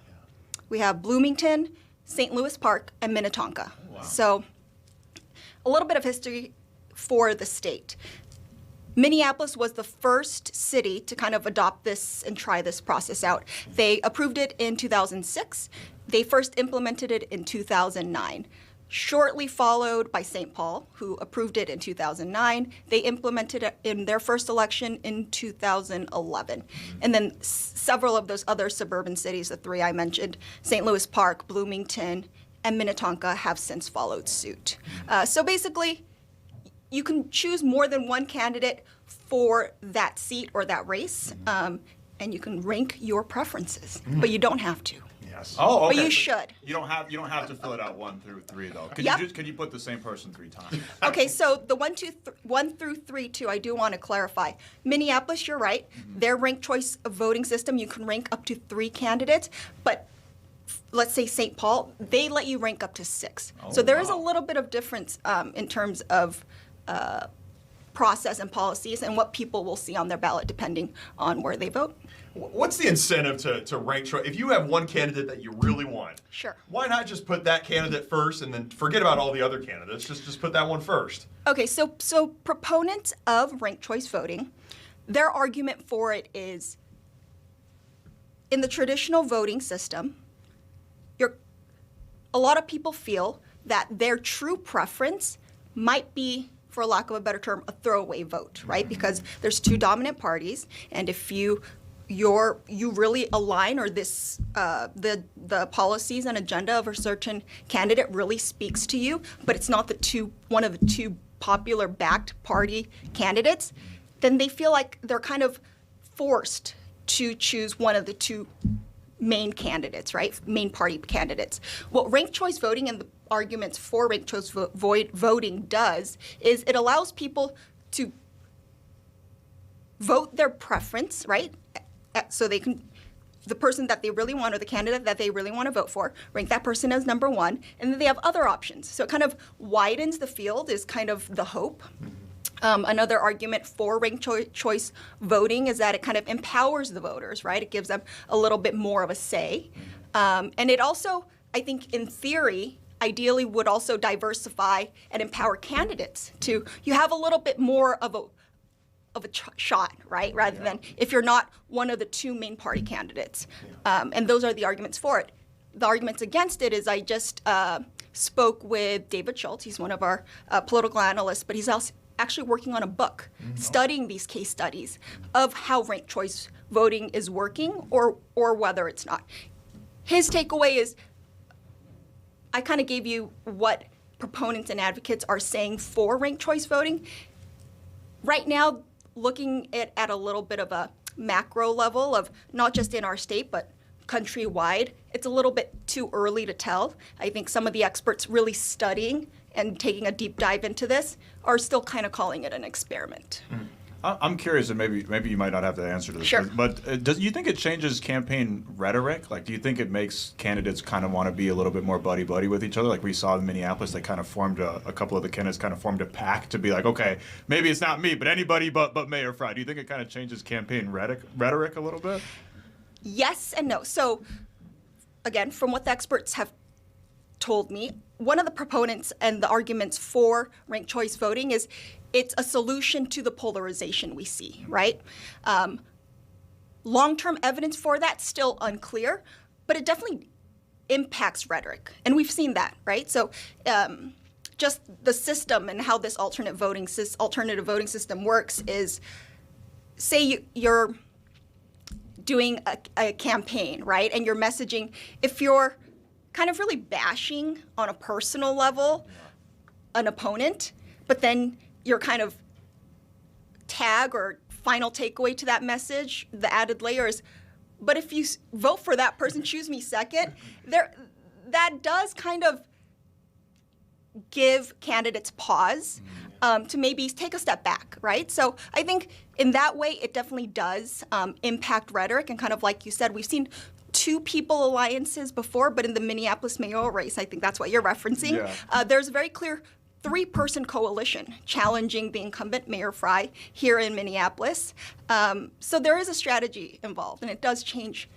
we have Bloomington, St. Louis Park, and Minnetonka. Wow. So a little bit of history for the state. Minneapolis was the first city to kind of adopt this and try this process out. They approved it in 2006. They first implemented it in 2009. Shortly followed by St. Paul, who approved it in 2009. They implemented it in their first election in 2011. And then several of those other suburban cities, the 3 I mentioned, St. Louis Park, Bloomington, and Minnetonka, have since followed suit. So basically, you can choose more than one candidate for that seat or that race, and you can rank your preferences, but you don't have to. Yes. Oh, okay. But you should. You don't have to fill it out 1 through 3 though. Could you put the same person 3 times? Okay, so the 1 through 3, too, I do want to clarify. Minneapolis, you're right. Their ranked choice voting system, you can rank up to 3 candidates, but let's say St. Paul, they let you rank up to 6. So there is a little bit of difference in terms of process and policies and what people will see on their ballot depending on where they vote. What's the incentive to rank choice? If you have one candidate that you really want, Sure. Why not just put that candidate first and then forget about all the other candidates? Just put that one first. Okay, so proponents of ranked choice voting, their argument for it is in the traditional voting system, a lot of people feel that their true preference might be, for lack of a better term, a throwaway vote, right? Because there's 2 dominant parties, and if you really align, or this the policies and agenda of a certain candidate really speaks to you, but it's not one of the 2 popular backed party candidates, then they feel like they're kind of forced to choose one of the 2 main candidates, right? Main party candidates. What ranked choice voting and the arguments for ranked choice voting does is it allows people to vote their preference, right? So they can, the person that they really want or the candidate that they really want to vote for, rank that person as number 1, and then they have other options. So it kind of widens the field, is kind of the hope. Another argument for ranked choice voting is that it kind of empowers the voters, right? It gives them a little bit more of a say. And it also, I think, in theory, ideally would also diversify and empower candidates to, you have a little bit more of a shot, right? Rather than if you're not one of the 2 main party candidates. And those are the arguments for it. The arguments against it is I just spoke with David Schultz. He's one of our political analysts, but he's also actually working on a book studying these case studies of how ranked choice voting is working or whether it's not. His takeaway is, I kind of gave you what proponents and advocates are saying for ranked choice voting. Right now, looking at a little bit of a macro level of not just in our state, but countrywide, it's a little bit too early to tell. I think some of the experts really studying and taking a deep dive into this are still kind of calling it an experiment. I'm curious, and maybe you might not have the answer to this. Sure. But do you think it changes campaign rhetoric? Like, do you think it makes candidates kind of want to be a little bit more buddy-buddy with each other? Like we saw in Minneapolis, they kind of formed a couple of the candidates kind of formed a pack to be like, okay, maybe it's not me, but anybody but Mayor Fry. Do you think it kind of changes campaign rhetoric a little bit? Yes and no. So, again, from what the experts have told me, one of the proponents and the arguments for ranked choice voting is it's a solution to the polarization we see, right? Long-term evidence for that still unclear, but it definitely impacts rhetoric, and we've seen that, right? So just the system and how this alternative voting system works is, say you're doing a campaign, right? And you're messaging, if you're kind of really bashing on a personal level an opponent, but then your kind of tag or final takeaway to that message, the added layer is, but if you vote for that person, choose me second, that does kind of give candidates pause to maybe take a step back, right? So I think in that way, it definitely does impact rhetoric. And kind of like you said, we've seen two people alliances before, but in the Minneapolis mayoral race, I think that's what you're referencing. Yeah. There's a very clear three-person coalition challenging the incumbent Mayor Fry here in Minneapolis. So there is a strategy involved, and it does change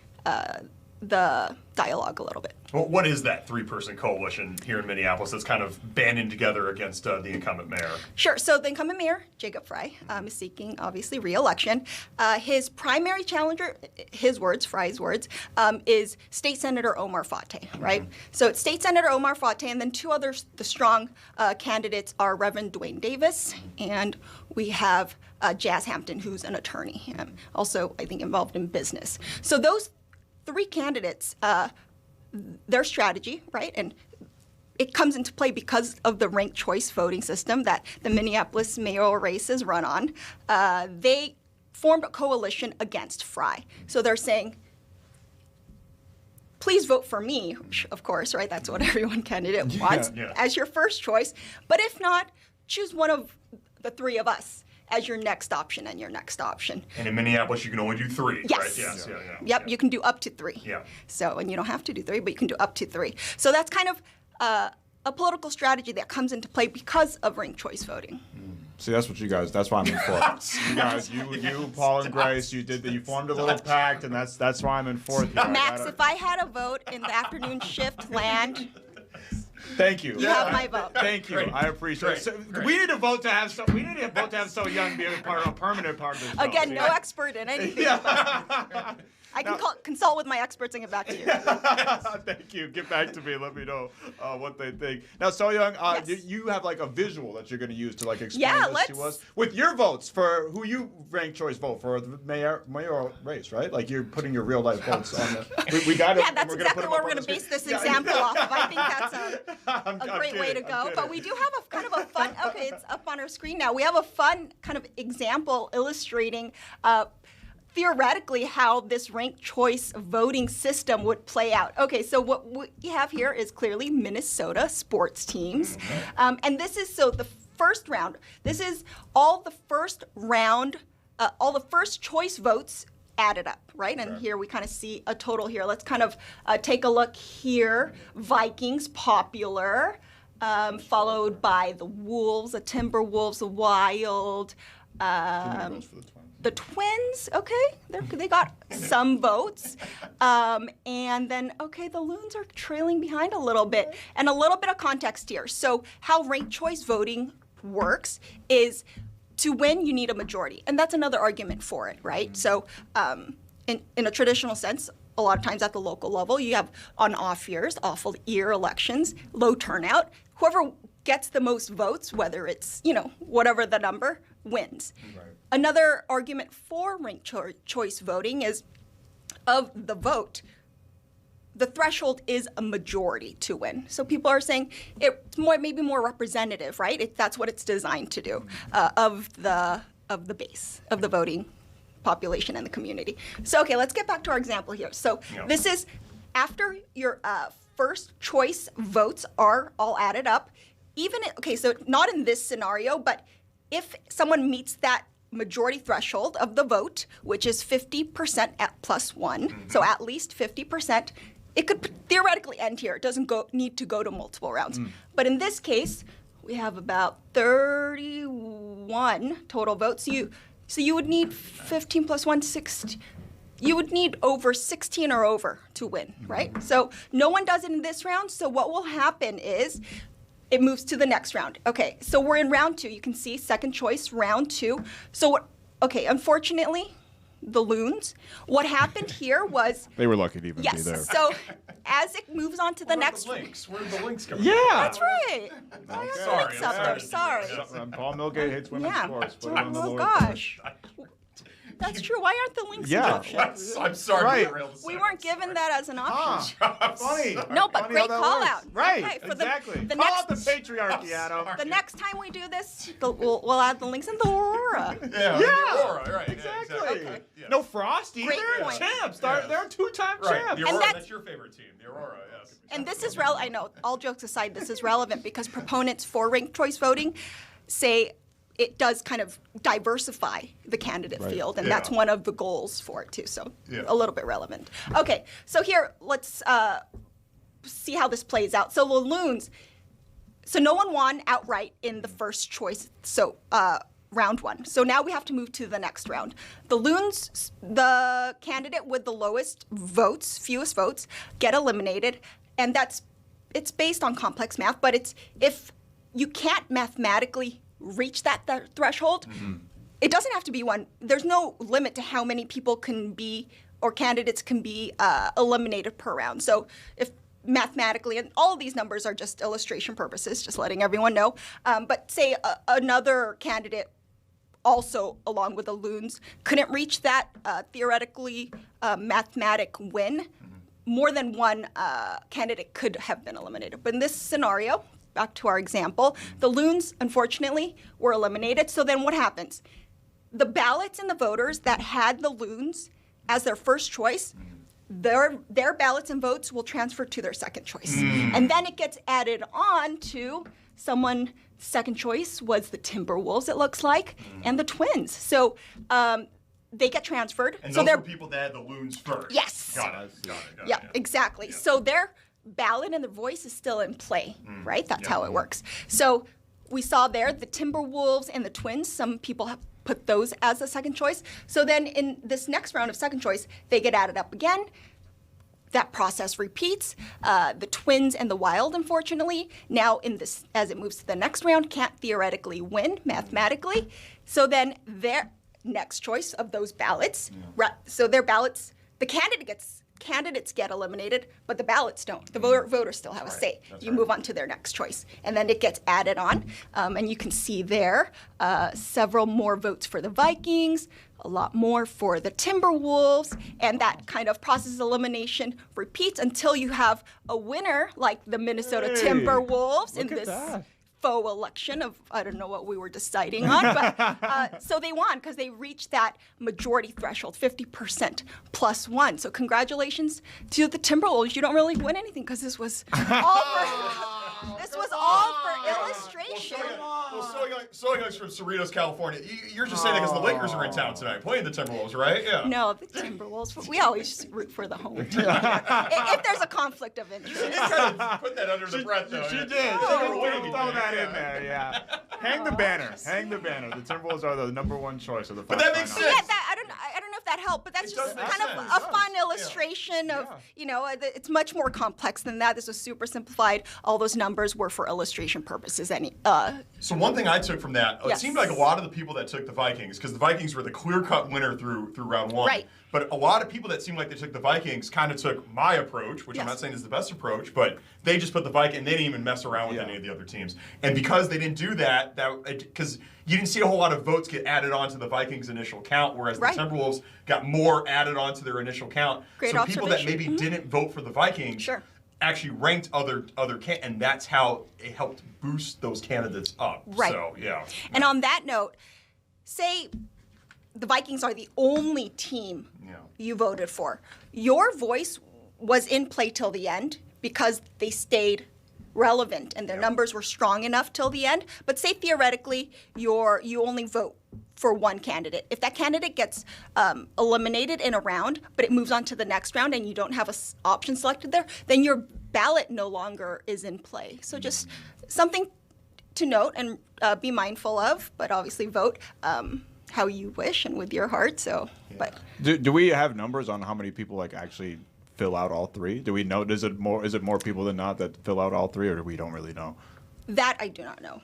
the dialogue a little bit. Well, what is that three-person coalition here in Minneapolis that's kind of banding together against the incumbent mayor? Sure. So the incumbent mayor, Jacob Fry, is seeking, obviously, re-election. His primary challenger, Fry's words, is State Senator Omar Fateh, right? So it's State Senator Omar Fateh, and then two others, the strong candidates are Reverend Dwayne Davis, and we have Jazz Hampton, who's an attorney, also, I think, involved in business. So those three candidates, their strategy, right, and it comes into play because of the ranked choice voting system that the Minneapolis mayoral races run on. They formed a coalition against Fry. So they're saying, please vote for me, of course, right? That's what every candidate wants as your first choice. But if not, choose one of the three of us as your next option and your next option. And in Minneapolis, you can only do three, yes. right? Yes. Yep, you can do up to three. Yeah. So, and you don't have to do three, but you can do up to three. So that's kind of a political strategy that comes into play because of ranked choice voting. See, that's why I'm in fourth. You guys, you, Paul and Grace, you formed a little pact, and that's why I'm in fourth here. Max, if I had a vote in the afternoon shift land, thank you. You have my vote. Thank you. I appreciate it. So, we need to vote to have Soyoung be a permanent part of this. Again, no expert in anything. I can consult with my experts and get back to you. Thank you. Get back to me. Let me know what they think. Now, Soyoung, yes. you have like a visual that you're going to use to like explain this to us with your votes for who you rank choice vote for the mayoral race, right? Like you're putting your real life votes on the. We got it. Yeah, that's exactly where we're going to base this example off of. I think that's a great way to go. But we do have a kind of a fun. Okay, it's up on our screen now. We have a fun kind of example illustrating. Theoretically, how this ranked choice voting system would play out. Okay, so what we have here is clearly Minnesota sports teams. And this is, so the first round, this is all the first round, all the first choice votes added up, right? And here we kind of see a total here. Let's kind of take a look here. Vikings, popular, followed by the Wolves, the Timberwolves, the Wild, the Twins, okay, they got some votes. And then, okay, the Loons are trailing behind a little bit. And a little bit of context here. So how ranked choice voting works is to win, you need a majority. And that's another argument for it, right? So in a traditional sense, a lot of times at the local level, you have on off years, awful year elections, low turnout. Whoever gets the most votes, whether it's, whatever the number, wins. Right. Another argument for ranked choice voting is of the vote, the threshold is a majority to win. So people are saying it's maybe more representative, right? That's what it's designed to do of the base of the voting population and the community. So okay, let's get back to our example here. So this is after your first choice votes are all added up. So not in this scenario, but if someone meets that majority threshold of the vote, which is 50% at +1, so at least 50%. It could theoretically end here. It doesn't need to go to multiple rounds. But in this case, we have about 31 total votes. So you would need 15 plus 1, 16. You would need over 16 or over to win, right? So no one does it in this round. So what will happen is it moves to the next round. Okay, so we're in round 2. You can see second choice, round 2. So unfortunately, the loons. What happened here was They were lucky to even be there. yes. So as it moves on to the next, Where did the links come Yeah. that's right. I have the links up there. Sorry. Paul Milgate hates women's Yeah. sports. Put it on the Oh lower gosh. That's true. Why aren't the links an Yeah. option? I'm sorry. Right. to derail the We segment. weren't given that as an option. Funny. No, but Funny great how that call works. out. Right, Okay, for exactly. the Call out the next- patriarchy, Adam. The next time we do this, we'll add the links in the Aurora. Yeah. Yeah. The Aurora, right. Exactly. Yeah, exactly. Yeah. No Frost either. Great They're point. champs. Yeah. They're 2-time Right. champs. The Aurora, that's- that's your favorite team. The Aurora, yes. And this is I know, all jokes aside, this is relevant because proponents for ranked choice voting say it does kind of diversify the candidate field, and that's Yeah. one of the goals for it too, so Yeah. a little bit relevant. Okay, so here, let's see how this plays out. So the loons, so no one won outright in the first choice, so round 1. So now we have to move to the next round. The loons, the candidate with the lowest votes, fewest votes, get eliminated, and it's based on complex math, but it's if you can't mathematically reach that threshold, it doesn't have to be one. There's no limit to how many people can be or candidates can be eliminated per round. So if mathematically, and all of these numbers are just illustration purposes, just letting everyone know. But say another candidate also, along with the loons, couldn't reach that theoretically mathematic win, more than one candidate could have been eliminated. But in this scenario, back to our example, the loons, unfortunately, were eliminated. So then what happens? The ballots and the voters that had the loons as their first choice, their ballots and votes will transfer to their second choice. And then it gets added on to someone, second choice was the Timberwolves, it looks like, and the Twins. So they get transferred. And so those they're were people that had the loons first. Yes. Got it. Yeah, exactly. Yeah. So their ballot and their voice is still in play, right? That's how it works. So we saw there the Timberwolves and the Twins. Some people have put those as a second choice. So then in this next round of second choice, they get added up again. That process repeats. The Twins and the Wild, unfortunately, now in this, as it moves to the next round, can't theoretically win mathematically. So then their next choice of those ballots, so their ballots, the candidates get eliminated, but the ballots don't. The voters still have a say. You move on to their next choice, and then it gets added on, and you can see there several more votes for the Vikings, a lot more for the Timberwolves, and that kind of process elimination repeats until you have a winner like the Minnesota Timberwolves in this faux election of, I don't know what we were deciding on, but so they won because they reached that majority threshold, 50% plus 1. So congratulations to the Timberwolves. You don't really win anything because this was all for illustration. Soyoung's from Cerritos, California. You're just saying that because the Lakers are in town tonight, playing the Timberwolves, right? Yeah. No, the Timberwolves. We always root for the home team. If there's a conflict of interest. Kind of put that under the breath, though. She yeah. did. Throw that in there, yeah. Hang the banner. Yes. Hang the banner. The Timberwolves are the number 1 choice of the But that makes Final. sense. Yeah, I don't know if that helped, but that's It just does make kind of sense. a fun illustration of, it's much more complex than that. This was super simplified. All those numbers were for illustration purposes. So one thing I took from that, it Yes. seemed like a lot of the people that took the Vikings, because the Vikings were the clear-cut winner through round 1. Right. But a lot of people that seemed like they took the Vikings kind of took my approach, which I'm Yes. not saying is the best approach, but they just put the Vikings, and they didn't even mess around with any of the other teams. And because they didn't do that, because you didn't see a whole lot of votes get added on to the Vikings' initial count, whereas Right. the Timberwolves got more added on to their initial count. Great so people that maybe observation. didn't vote for the Vikings Sure. actually ranked other and that's how it helped boost those candidates up. Right. So yeah. And on that note, say the Vikings are the only team you voted for. Your voice was in play till the end because they stayed relevant and their numbers were strong enough till the end. But say theoretically you only vote for one candidate. If that candidate gets eliminated in a round, but it moves on to the next round and you don't have a option selected there, then your ballot no longer is in play. So just something to note and be mindful of, but obviously vote how you wish and with your heart. So, but Do we have numbers on how many people like actually fill out all three? Do we know? Is it more people than not that fill out all three, or we don't really know? that I do not know.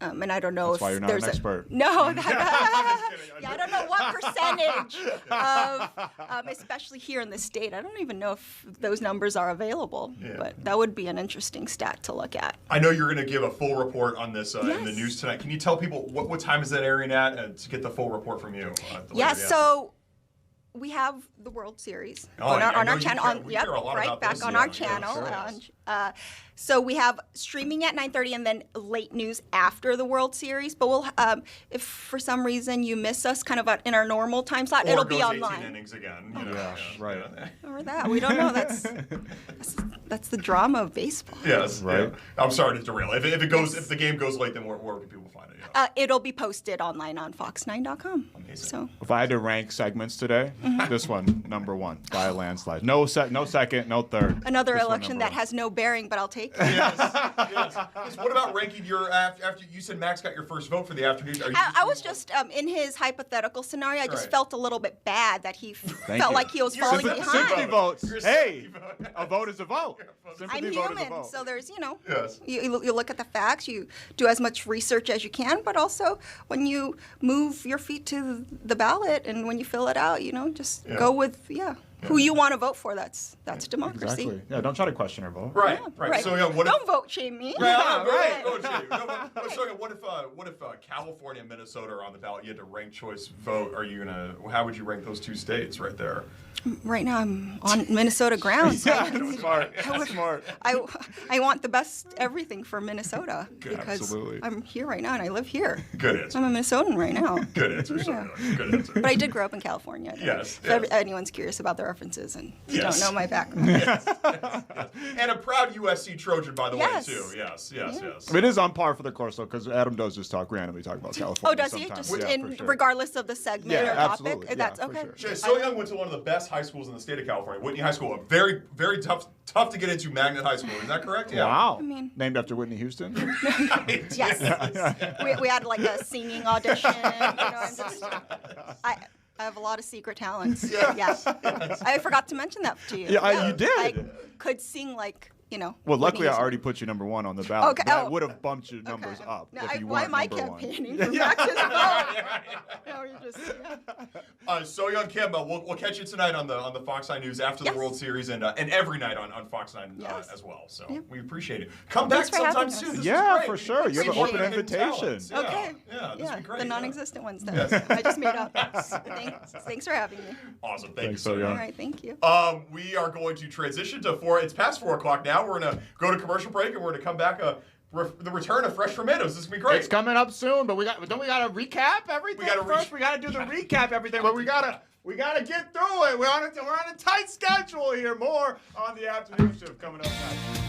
And I don't know That's if why you're not there's an expert. No, I don't know what percentage of, especially here in the state. I don't even know if those numbers are available. Yeah. But that would be an interesting stat to look at. I know you're going to give a full report on this in the Yes. news tonight. Can you tell people what time is that airing at to get the full report from you? Yes, so we have the World Series Oh, on I our know you channel. care- we care a lot right about back this, on yeah, our yeah, channel. sure, yes. So we have streaming at 9:30 and then late news after the World Series. But we'll, if for some reason you miss us, kind of in our normal time slot, Or it'll it be goes online. 18 innings again. You know, Yeah, right. Or that we don't know. That's the drama of baseball. Yes, Right. yeah. I'm sorry to derail. If it goes, if the game goes late, then where can people find it? Yeah. It'll be posted online on fox9.com. Amazing. So If I had to rank segments today, this one number one by a landslide. No second, no third. another This one, election number that one. has no bearing, but I'll take it. Yes. Yes. What about ranking your after you said Max got your first vote for the afternoon? Are you I was just in his hypothetical scenario. I just Right. felt a little bit bad that he felt you. like he was You're falling sympathy behind. Sympathy votes. You're a Hey, sympathy vote. a vote is a vote. Sympathy I'm vote is a human, vote. so there's Yes. you look at the facts, you do as much research as you can, but also when you move your feet to the ballot and when you fill it out, just Yeah. go with who you want to vote for. That's democracy. Exactly. Yeah, don't try to question our vote. Right. Right. So yeah, what if? Don't vote shame me. Yeah, right. So what if California and Minnesota are on the ballot? You had to rank choice vote. How would you rank those two states right there? Right now I'm on Minnesota ground. So Smart. Smart. I want the best everything for Minnesota because Absolutely. I'm here right now and I live here. Good answer. I'm a Minnesotan right now. Good answer. Yeah. Good answer. But I did grow up in California. Yes, If yes. anyone's curious about the references and you Yes. don't know my background. And a proud USC Trojan, by the Yes. way, too. Yes. It is on par for the course, though, because Adam does just randomly talk about California. Oh, does he? sometimes. Just Yeah, for sure. regardless of the segment Yeah, or topic? absolutely. Yeah, That's for okay. sure. Jay, Soyoung went to one of the best high schools in the state of California, Whitney High School. A very, very tough to get into Magnet High School. Is that correct? Yeah. Wow. mean- Named after Whitney Houston? Yes. we had like a singing audition. I have a lot of secret talents. Yeah. I forgot to mention that to you. Yeah, you did. I could sing Well, Whitney luckily I Houston. already put you number one on the ballot. Okay, That oh. would have bumped your numbers Okay. up No, if you why weren't am I number one. campaigning for Max's vote? No, you're just, Soyoung Kim, we'll catch you tonight on the Fox 9 News after the Yes. World Series and every night on Fox 9 Yes. as well. So Yep. we appreciate it. Come back Thanks for sometime having soon. us. This is Yeah, great. for sure. You have an Appreciate open hidden invitation. talents. Yeah. Okay. Yeah, this would be great. the yeah. non-existent ones then. Yes. I just made up. Thanks for having me. Awesome. Thank Thanks, you, Soyoung. All right, thank you. We are going to transition to 4. It's past 4 o'clock now. We're going to go to commercial break and we're going to come back. The return of Fresh Tomatoes. This is going to be great. It's coming up soon, but we got to recap everything first. We got to do the recap everything, but we got to get through it. We're on a tight schedule here. More on the afternoon shift coming up next.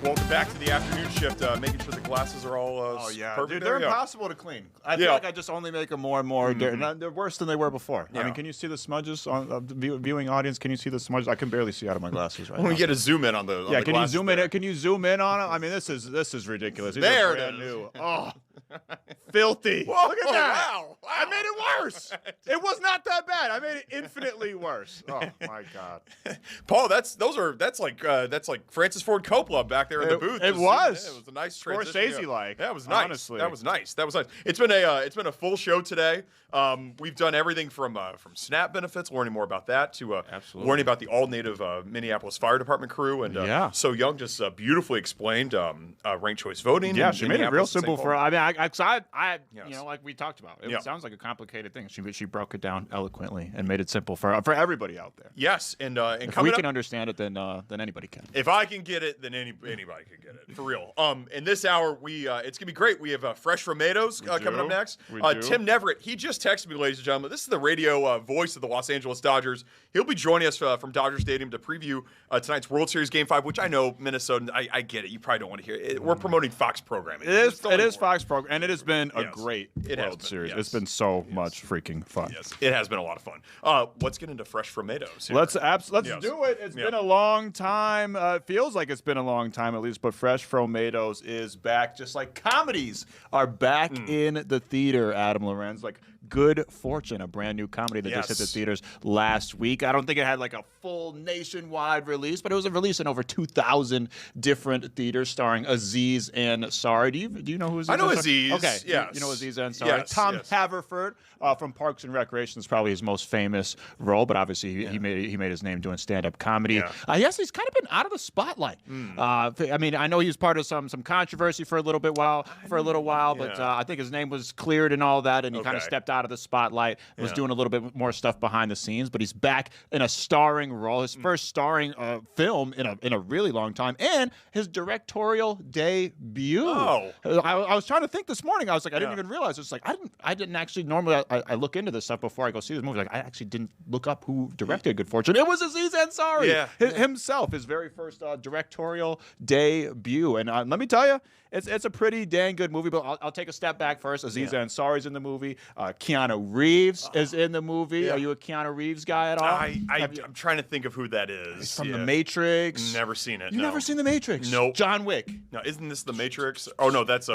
Welcome back to the afternoon shift. Making sure the glasses are all perfect. Dude, there. they're impossible to clean. I feel like I just only make them more and more. They're worse than they were before. I mean, can you see the smudges on the viewing audience? Can you see the smudges? I can barely see out of my glasses right now. We get a zoom in on the Yeah, the can you glasses zoom there. in? Can you zoom in on it? I mean, this is ridiculous. These There are it brand is. new. Oh, filthy. Whoa, Look at that. wow. I made it worse. It was not that bad. I made it infinitely worse. Oh my God. Paul, that's like Francis Ford Coppola back there in the booth. It Just was. zooming in. It was a nice transition. Scorsese-like. That was nice. Honestly. That was nice. That was nice. It's been a full show today. We've done everything from SNAP benefits, learning more about that, to learning about the all-native Minneapolis Fire Department crew, and Soyoung just beautifully explained ranked choice voting. Yeah, she made it real simple for. I mean, I Yes. you know, like we talked about, it sounds like a complicated thing. She broke it down eloquently and made it simple for everybody out there. Yes, and If coming we can up, understand it, then anybody can. if I can get it, then anybody can get it for real. In this hour, it's gonna be great. We have Fresh Tomatoes coming up next. We do. Tim Neverett, he just texted me, ladies and gentlemen. This is the radio voice of the Los Angeles Dodgers. He'll be joining us from Dodger Stadium to preview tonight's World Series Game 5, which I know Minnesota. I get it. You probably don't want to hear it. We're promoting Fox programming. It is Just don't Fox program, and it has been a Yes. great It has World been, Series. yes. It's been so much freaking fun. Yes, it has been a lot of fun. Let's get into Fresh Tomatoes. here. Let's Yes. do it. It's been a long time. Feels like it's been a long time at least, but Fresh Tomatoes is back, just like comedies are back in the theater. Adam Llorens, like Good Fortune, a brand new comedy that just hit the theaters last week. I don't think it had like a full nationwide release, but it was a release in over 2,000 different theaters, starring Aziz Ansari. Do you know who Aziz? I know Ansari? Aziz, Okay, yes. you know Aziz Ansari. Yes, Tom yes. Haverford from Parks and Recreation is probably his most famous role, but obviously he made his name doing stand-up comedy. Yeah. Yes, he's kind of been out of the spotlight. I mean, I know he was part of some controversy for a little while, but I think his name was cleared and all that, and he kind of stepped out of the spotlight. Was doing a little bit more stuff behind the scenes, but he's back in a starring role, his first starring film in a really long time, and his directorial debut. Oh. I was trying to think this morning. I was like, I didn't even realize. It's like I didn't actually normally I look into this stuff before I go see this movie. Like I actually didn't look up who directed Good Fortune. It was Aziz Ansari himself, his very first directorial debut. And let me tell you, it's a pretty dang good movie. But I'll take a step back first. Aziz Ansari's in the movie. Keanu Reeves is in the movie. Are you a Keanu Reeves guy at all? I'm trying to think of who that is. He's from The Matrix. Never seen it. You never seen The Matrix? Nope. John Wick. No, isn't this The Matrix? Oh no, that's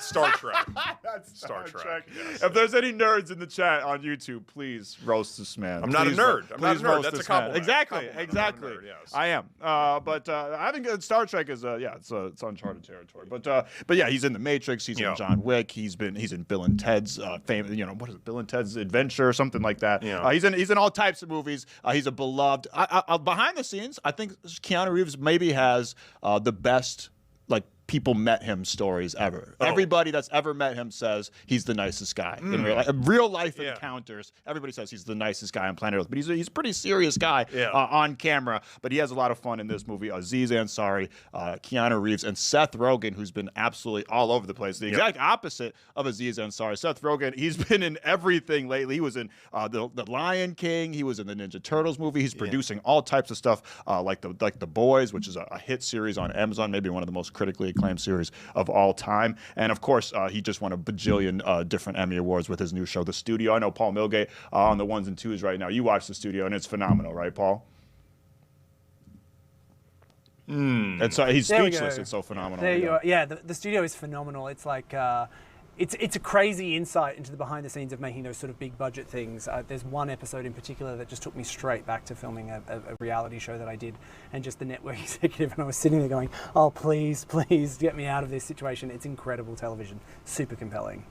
Star Trek. That's Star Trek. Yes. If there's any nerds in the chat on YouTube, please roast this man. I'm not a nerd. I'm not a nerd. That's a compliment. Exactly. I'm not a nerd, yes. I am. But I think Star Trek is it's uncharted territory. But yeah, he's in The Matrix. He's in John Wick. He's in Bill and Ted's famous. What is it? Bill and Ted's Adventure or something like that. Yeah. He's in all types of movies. He's a beloved. Behind the scenes, I think Keanu Reeves maybe has the best people met him stories ever. Everybody that's ever met him says he's the nicest guy. In real life encounters, everybody says he's the nicest guy on planet Earth. But he's a pretty serious guy on camera. But he has a lot of fun in this movie. Aziz Ansari, Keanu Reeves, and Seth Rogen, who's been absolutely all over the place. The exact opposite of Aziz Ansari. Seth Rogen, he's been in everything lately. He was in the Lion King. He was in the Ninja Turtles movie. He's producing all types of stuff like the Boys, which is a hit series on Amazon, maybe one of the most critically acclaimed series of all time. And of course, he just won a bajillion different Emmy Awards with his new show, The Studio. I know Paul Milgate on the ones and twos right now. You watch The Studio, and it's phenomenal, right, Paul? He's speechless. It's so phenomenal. There you are. Yeah, the Studio is phenomenal. It's like it's a crazy insight into the behind the scenes of making those sort of big budget things. There's one episode in particular that just took me straight back to filming a reality show that I did, and just the network executive, and I was sitting there going, oh, please get me out of this situation. It's incredible television, super compelling.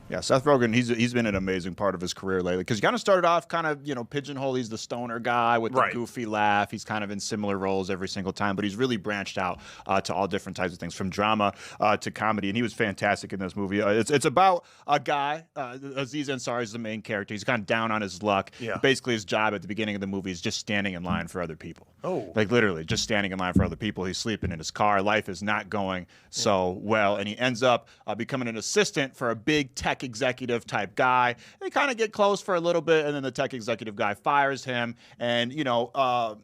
Yeah, Seth Rogen, he's been an amazing part of his career lately, because he kind of started off kind of, pigeonhole. He's the stoner guy with the goofy laugh. He's kind of in similar roles every single time, but he's really branched out to all different types of things, from drama to comedy, and he was fantastic in this movie. It's It's about a guy, Aziz Ansari is the main character. He's kind of down on his luck. Yeah. Basically, his job at the beginning of the movie is just standing in line for other people. Oh. Like literally just standing in line for other people. He's sleeping in his car. Life is not going so well. And he ends up becoming an assistant for a big tech executive type guy. They kind of get close for a little bit, and then the tech executive guy fires him. And, you know,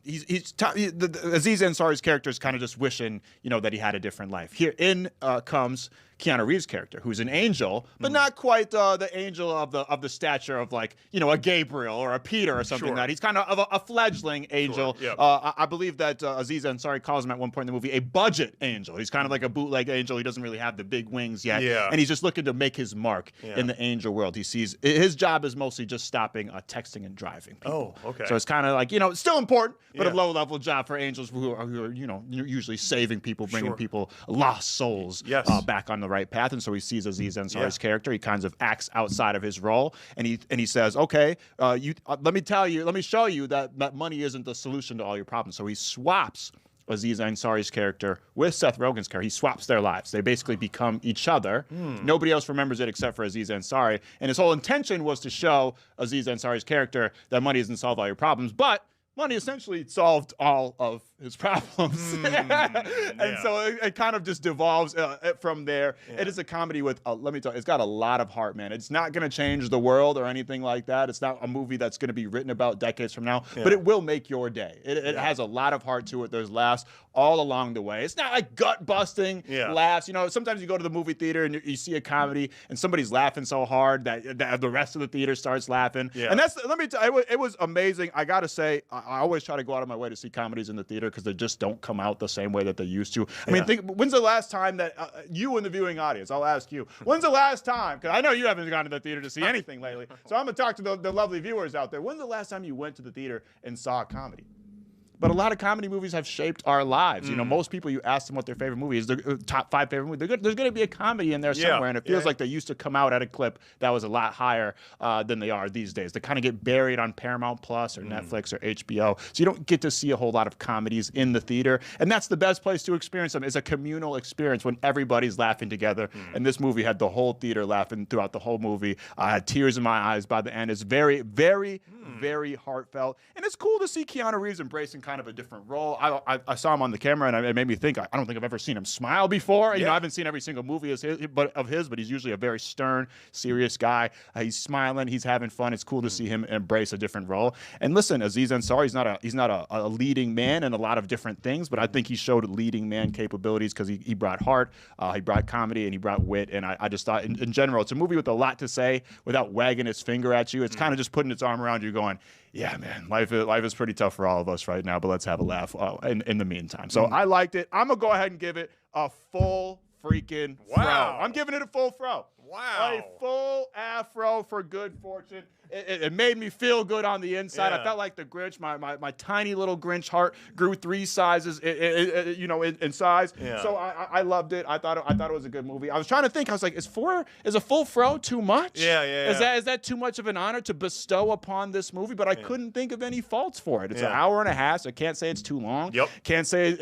Aziz Ansari's character is kind of just wishing, you know, that he had a different life. Here in comes Keanu Reeves' character, who's an angel, but not quite the angel of the stature of, like, you know, a Gabriel or a Peter or something. Sure. That he's kind of a fledgling angel. Sure. Yep. I believe that Aziz Ansari calls him at one point in the movie a budget angel. He's kind of like a bootleg angel. He doesn't really have the big wings yet, and he's just looking to make his mark in the angel world. He sees his job is mostly just stopping texting and driving people. Oh, okay. So it's kind of like, you know, it's still important, but a low-level job for angels who are, you know, usually saving people, bringing people, lost souls back on the right path. And so he sees Aziz Ansari's character. He kind of acts outside of his role, and he says, okay, let me show you that money isn't the solution to all your problems. So he swaps Aziz Ansari's character with Seth Rogen's character. He swaps their lives. They basically become each other. Nobody else remembers it except for Aziz Ansari. And his whole intention was to show Aziz Ansari's character that money doesn't solve all your problems, but money essentially solved all of his problems. And so it kind of just devolves from there. It is a comedy with, let me tell you, it's got a lot of heart, man. It's not going to change the world or anything like that. It's not a movie that's going to be written about decades from now, but it will make your day. It has a lot of heart to it. There's laughs all along the way. It's not like gut-busting laughs. You know, sometimes you go to the movie theater and you see a comedy and somebody's laughing so hard that the rest of the theater starts laughing. And that's, let me tell you, it was amazing. I got to say, I always try to go out of my way to see comedies in the theater because they just don't come out the same way that they used to. I mean, when's the last time that you in the viewing audience, I'll ask you, when's the last time, because I know you haven't gone to the theater to see anything lately, so I'm going to talk to the lovely viewers out there. When's the last time you went to the theater and saw a comedy? But a lot of comedy movies have shaped our lives. You know, most people, you ask them what their favorite movie is, their top 5 favorite movies, there's going to be a comedy in there somewhere, and it feels like they used to come out at a clip that was a lot higher than they are these days. They kind of get buried on Paramount Plus or Netflix or HBO, so you don't get to see a whole lot of comedies in the theater, and that's the best place to experience them. It's a communal experience when everybody's laughing together, and this movie had the whole theater laughing throughout the whole movie. I had tears in my eyes by the end. It's very, very, very heartfelt, and it's cool to see Keanu Reeves embracing kind of a different role. I saw him on the camera, and it made me think, I don't think I've ever seen him smile before. You know, I haven't seen every single movie of his, but he's usually a very stern, serious guy. He's smiling, he's having fun. It's cool to see him embrace a different role. And listen, Aziz Ansari, he's not a leading man in a lot of different things, but I think he showed leading man capabilities because he brought heart, he brought comedy, and he brought wit. And I just thought, in general, it's a movie with a lot to say without wagging its finger at you. It's kind of just putting its arm around you going, yeah, man, life is pretty tough for all of us right now, but let's have a laugh in the meantime. So I liked it. I'm going to go ahead and give it a full freaking fro. I'm giving it a full fro. Wow. A full afro for Good Fortune. It made me feel good on the inside. I felt like the Grinch. My tiny little Grinch heart grew 3 sizes, in size. So I loved it. I thought it was a good movie. I was trying to think. I was like, is a full fro too much? Is that too much of an honor to bestow upon this movie? But I couldn't think of any faults for it. It's an hour and a half, so I can't say it's too long. Can't say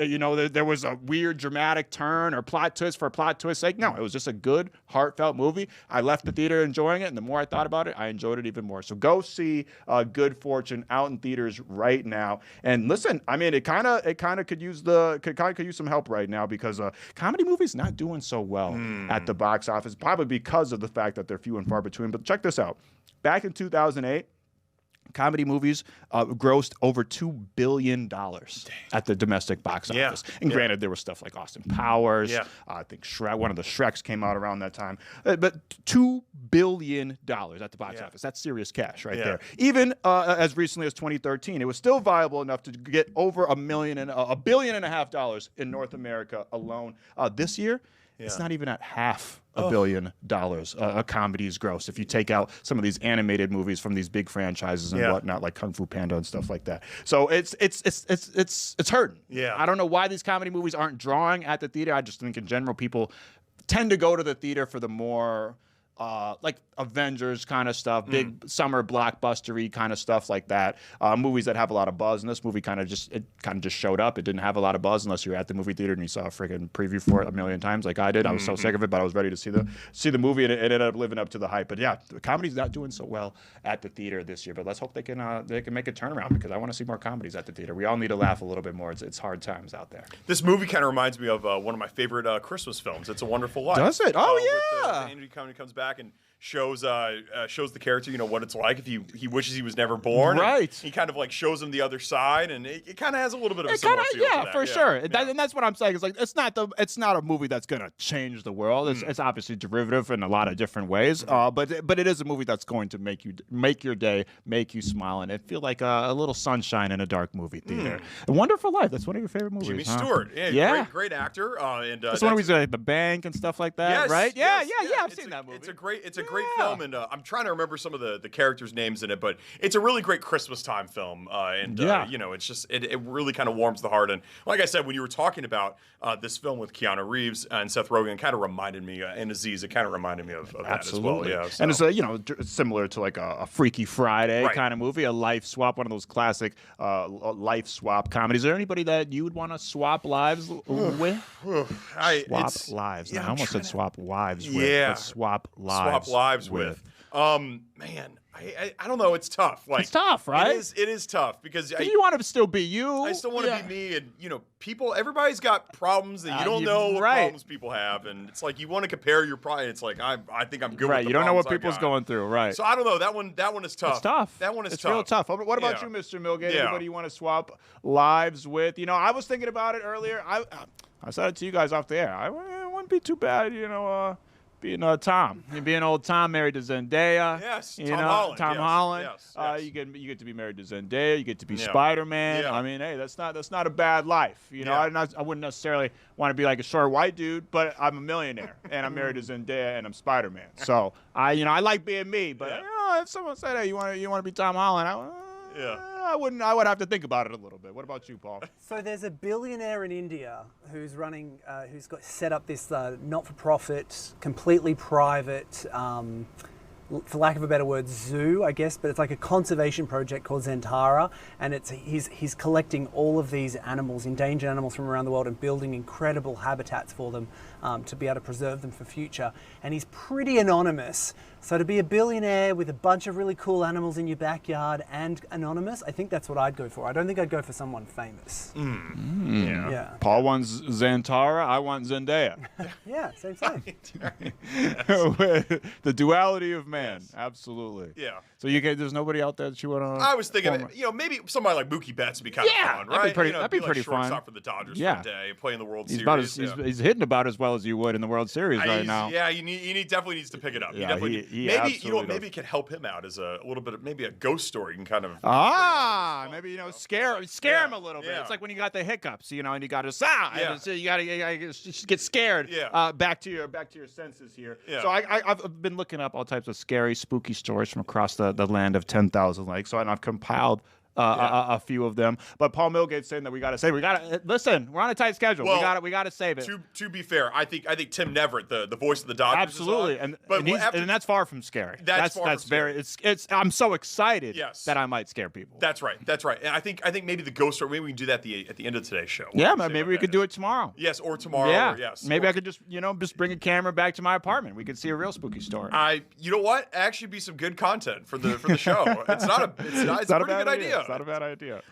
there was a weird dramatic turn or plot twist for plot twist's sake. No, it was just a good, heartfelt movie. I left the theater enjoying it, and the more I thought about it, I enjoyed it even more. So go see Good Fortune out in theaters right now. And listen, I mean, it kind of could use some help right now because comedy movies not doing so well at the box office, probably because of the fact that they're few and far between. But check this out. Back in 2008, comedy movies grossed over $2 billion at the domestic box office. And granted, there was stuff like Austin Powers. I think one of the Shreks came out around that time. But $2 billion at the box office. That's serious cash right there. Even as recently as 2013, it was still viable enough to get over $1.5 billion in North America alone. This year, it's not even at half $1 billion a comedy's gross if you take out some of these animated movies from these big franchises and whatnot, like Kung Fu Panda and stuff like that. So it's hurting. I don't know why these comedy movies aren't drawing at the theater. I just think in general people tend to go to the theater for the more like Avengers kind of stuff, big summer blockbustery kind of stuff like that. Movies that have a lot of buzz. And this movie kind of just showed up. It didn't have a lot of buzz unless you were at the movie theater and you saw a freaking preview for it a million times, like I did. I was so sick of it, but I was ready to see the movie, and it ended up living up to the hype. But yeah, the comedy's not doing so well at the theater this year. But let's hope they can make a turnaround, because I want to see more comedies at the theater. We all need to laugh a little bit more. It's hard times out there. This movie kind of reminds me of one of my favorite Christmas films. It's a Wonderful Life. Does it? Oh with, yeah. Andrew Cummings comes back and shows the character, what it's like if he wishes he was never born. Right. He kind of like shows him the other side, and it kind of has a little bit of a similar feel to that. For sure. And that's what I'm saying. It's like it's not a movie that's gonna change the world. It's obviously derivative in a lot of different ways. But it is a movie that's going to make your day, make you smile, and it feel like a little sunshine in a dark movie theater. A Wonderful Life. That's one of your favorite movies. Jimmy huh? Stewart. Yeah. Great actor. And that's one of these like The Bank and stuff like that, yes, right? Yes, Yeah. I've seen that movie. It's a great film, and I'm trying to remember some of the characters' names in it, but it's a really great Christmas time film. It's just it really kind of warms the heart. And like I said, when you were talking about this film with Keanu Reeves and Seth Rogen, it kind of reminded me, and Aziz, it kind of reminded me of that as well. Yeah, so. And it's similar to like a Freaky Friday kind of movie, a life swap, one of those classic life swap comedies. Is there anybody that you would want to swap lives with? Swap lives. Yeah, I almost said swap wives with. Yeah. But swap lives with. Man, I don't know. It's tough. Like, it's tough, right? It is tough because you want to still be you. I still want to be me, and everybody's got problems that you don't know what problems people have, and it's like you want to compare your pride. It's like I think I'm good. Right, with the you don't know what problems people's going through, right? So I don't know. That one is tough. It's tough. That one is it's tough. Real tough. What about you, Mr. Milgate? Anybody you want to swap lives with? I was thinking about it earlier. I said it to you guys off the air. It wouldn't be too bad, being Tom, being old Tom married to Zendaya. Yes, Tom Holland. Yes. You get to be married to Zendaya. You get to be Spider-Man. Yeah. I mean, hey, that's not a bad life. I wouldn't necessarily want to be like a short white dude, but I'm a millionaire and I'm married to Zendaya and I'm Spider-Man. So I like being me. But if someone said, hey, you want to be Tom Holland, I wouldn't. I would have to think about it a little bit. What about you, Paul? So there's a billionaire in India who's got set up this not-for-profit, completely private, for lack of a better word, zoo, I guess, but it's like a conservation project called Zentara, and he's collecting all of these animals, endangered animals from around the world, and building incredible habitats for them to be able to preserve them for future. And he's pretty anonymous. So to be a billionaire with a bunch of really cool animals in your backyard and anonymous, I think that's what I'd go for. I don't think I'd go for someone famous. Yeah. Paul wants Zantara. I want Zendaya. Yeah, same. The duality of man. Absolutely. Yeah. So there's nobody out there that you want to. I was thinking, maybe somebody like Mookie Betts would be kind of fun, right? That'd be pretty fun. Shortstop for the Dodgers for a day, playing the World Series. He's hitting about as well as you would in the World Series right now. Yeah, he definitely needs to pick it up. Yeah, maybe it could help him out as a little bit of maybe a ghost story. You can kind of maybe scare him a little bit. It's like when you got the hiccups, and you got to so you got to get scared. Back to your senses here. Yeah. So I've been looking up all types of scary, spooky stories from across the land of 10,000 lakes. So I've compiled a few of them. But Paul Milgate's saying that we got to listen. We're on a tight schedule. Well, we got to save it. To be fair, I think Tim Neverett, the voice of the Dodgers, absolutely, and that's far from scary. That's very. It's. I'm so excited that I might scare people. That's right. And I think maybe the ghost story. Maybe we can do that at the end of today's show. Yeah, maybe we could do it tomorrow. Yes, or tomorrow. Yeah. Or yes. Maybe I could just bring a camera back to my apartment. We could see a real spooky story. You know what? Actually, be some good content for the show. It's a pretty good idea. It's not a bad idea.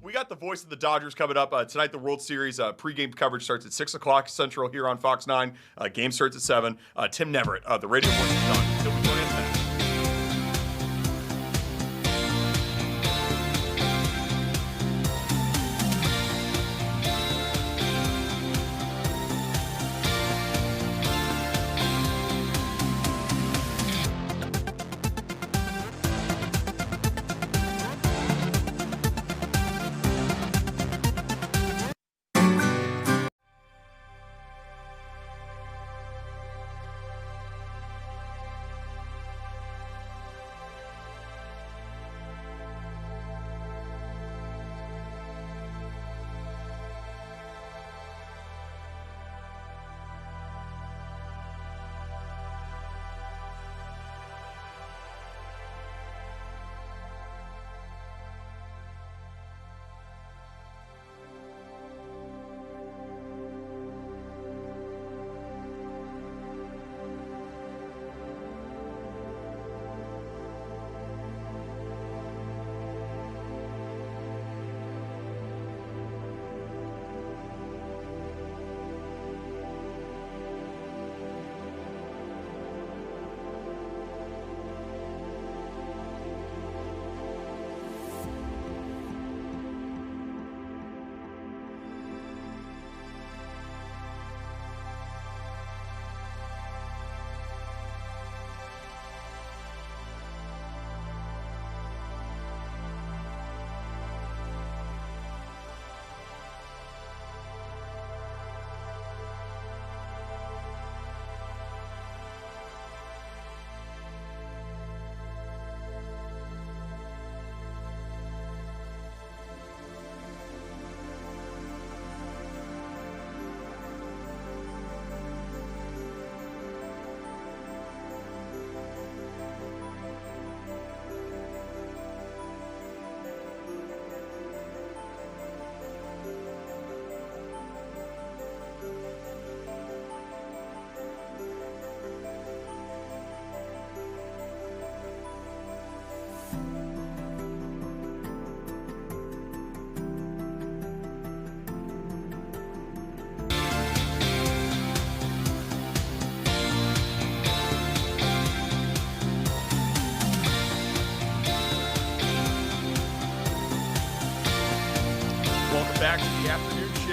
We got the voice of the Dodgers coming up tonight. The World Series pregame coverage starts at 6:00 Central here on Fox 9. Game starts at 7. Tim Neverett, the radio voice of the Dodgers. He'll be joining us next.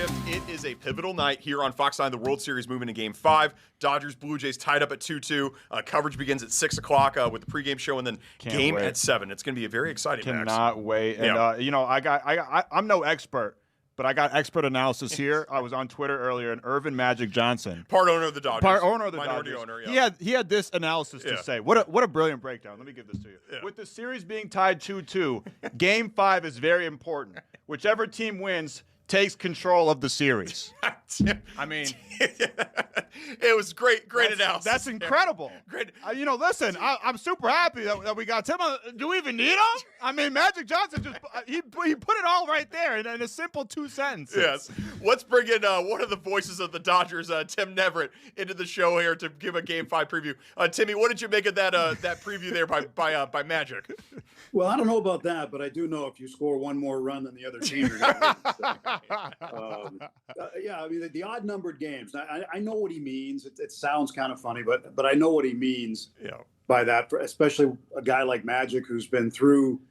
shift. It is a pivotal night here on Fox 9. The World Series moving to Game 5. Dodgers, Blue Jays tied up at 2-2. Coverage begins at 6 o'clock with the pregame show, and then game at 7. It's going to be a very exciting match. Cannot wait. And, I'm no expert, but I got expert analysis here. I was on Twitter earlier, and Irvin Magic Johnson, part owner of the Dodgers. Minority owner, yeah. He had this analysis to say. What a brilliant breakdown. Let me give this to you. Yeah. With the series being tied 2-2, Game 5 is very important. Whichever team wins takes control of the series. I mean, it was great analysis. That's incredible. Great. Listen, I'm super happy that we got Tim. Do we even need him? I mean, Magic Johnson just he put it all right there in a simple 2 sentences. Yes. Let's bring in one of the voices of the Dodgers, Tim Neverett, into the show here to give a Game 5 preview. Timmy, what did you make of that preview there by Magic? Well, I don't know about that, but I do know if you score one more run than the other team, you're going to win. Yeah, I mean, the odd-numbered games. I know what he means. It sounds kind of funny, but I know what he means by that, especially a guy like Magic who's been through,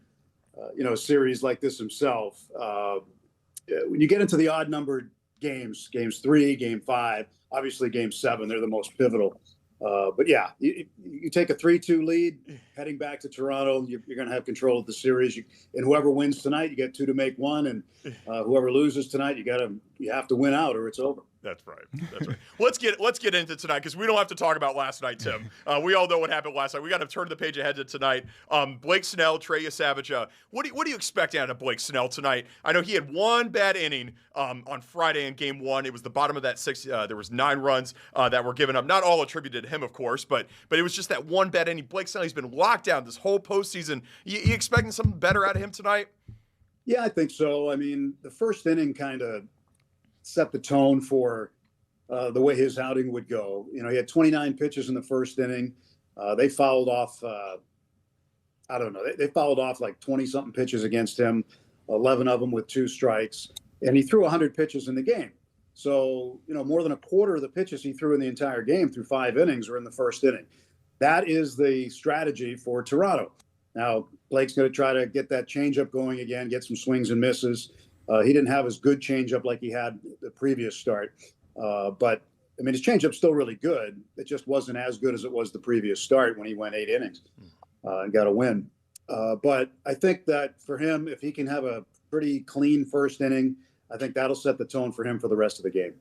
a series like this himself. When you get into the odd-numbered games 3, Game 5, obviously Game 7, they're the most pivotal. But yeah, you take a 3-2 lead heading back to Toronto. You're going to have control of the series. And whoever wins tonight, you get 2 to make 1. And whoever loses tonight, you have to win out or it's over. That's right. Let's get into tonight because we don't have to talk about last night, Tim. We all know what happened last night. We got to turn the page ahead to tonight. Blake Snell, Trey Savage. What do you expect out of Blake Snell tonight? I know he had one bad inning on Friday in Game 1. It was the bottom of that 6. There was 9 runs that were given up. Not all attributed to him, of course, but it was just that one bad inning. Blake Snell, he's been locked down this whole postseason. You expecting something better out of him tonight? Yeah, I think so. I mean, the first inning kind of set the tone for the way his outing would go. He had 29 pitches in the first inning. They fouled off, they fouled off like 20-something pitches against him, 11 of them with 2 strikes. And he threw 100 pitches in the game. So, more than a quarter of the pitches he threw in the entire game through 5 innings were in the first inning. That is the strategy for Toronto. Now, Blake's going to try to get that changeup going again, get some swings and misses. He didn't have as good changeup like he had the previous start. But, I mean, his changeup's still really good. It just wasn't as good as it was the previous start when he went 8 innings and got a win. But I think that for him, if he can have a pretty clean first inning, I think that'll set the tone for him for the rest of the game.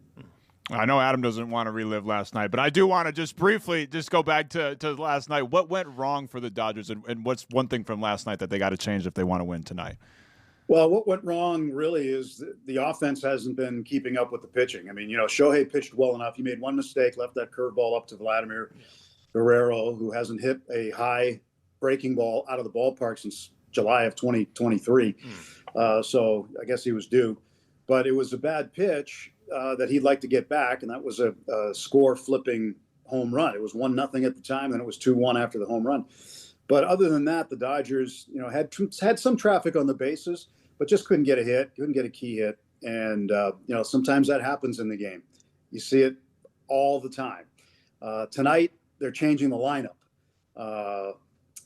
I know Adam doesn't want to relive last night, but I do want to just briefly go back to last night. What went wrong for the Dodgers, and what's one thing from last night that they got to change if they want to win tonight? Well, what went wrong really is the offense hasn't been keeping up with the pitching. I mean, Shohei pitched well enough. He made one mistake, left that curveball up to Vladimir Guerrero, who hasn't hit a high breaking ball out of the ballpark since July of 2023. So I guess he was due. But it was a bad pitch that he'd like to get back, and that was a score-flipping home run. It was 1-0 at the time, then it was 2-1 after the home run. But other than that, the Dodgers, had some traffic on the bases, but just couldn't get a hit, couldn't get a key hit. And, sometimes that happens in the game. You see it all the time. Tonight, they're changing the lineup.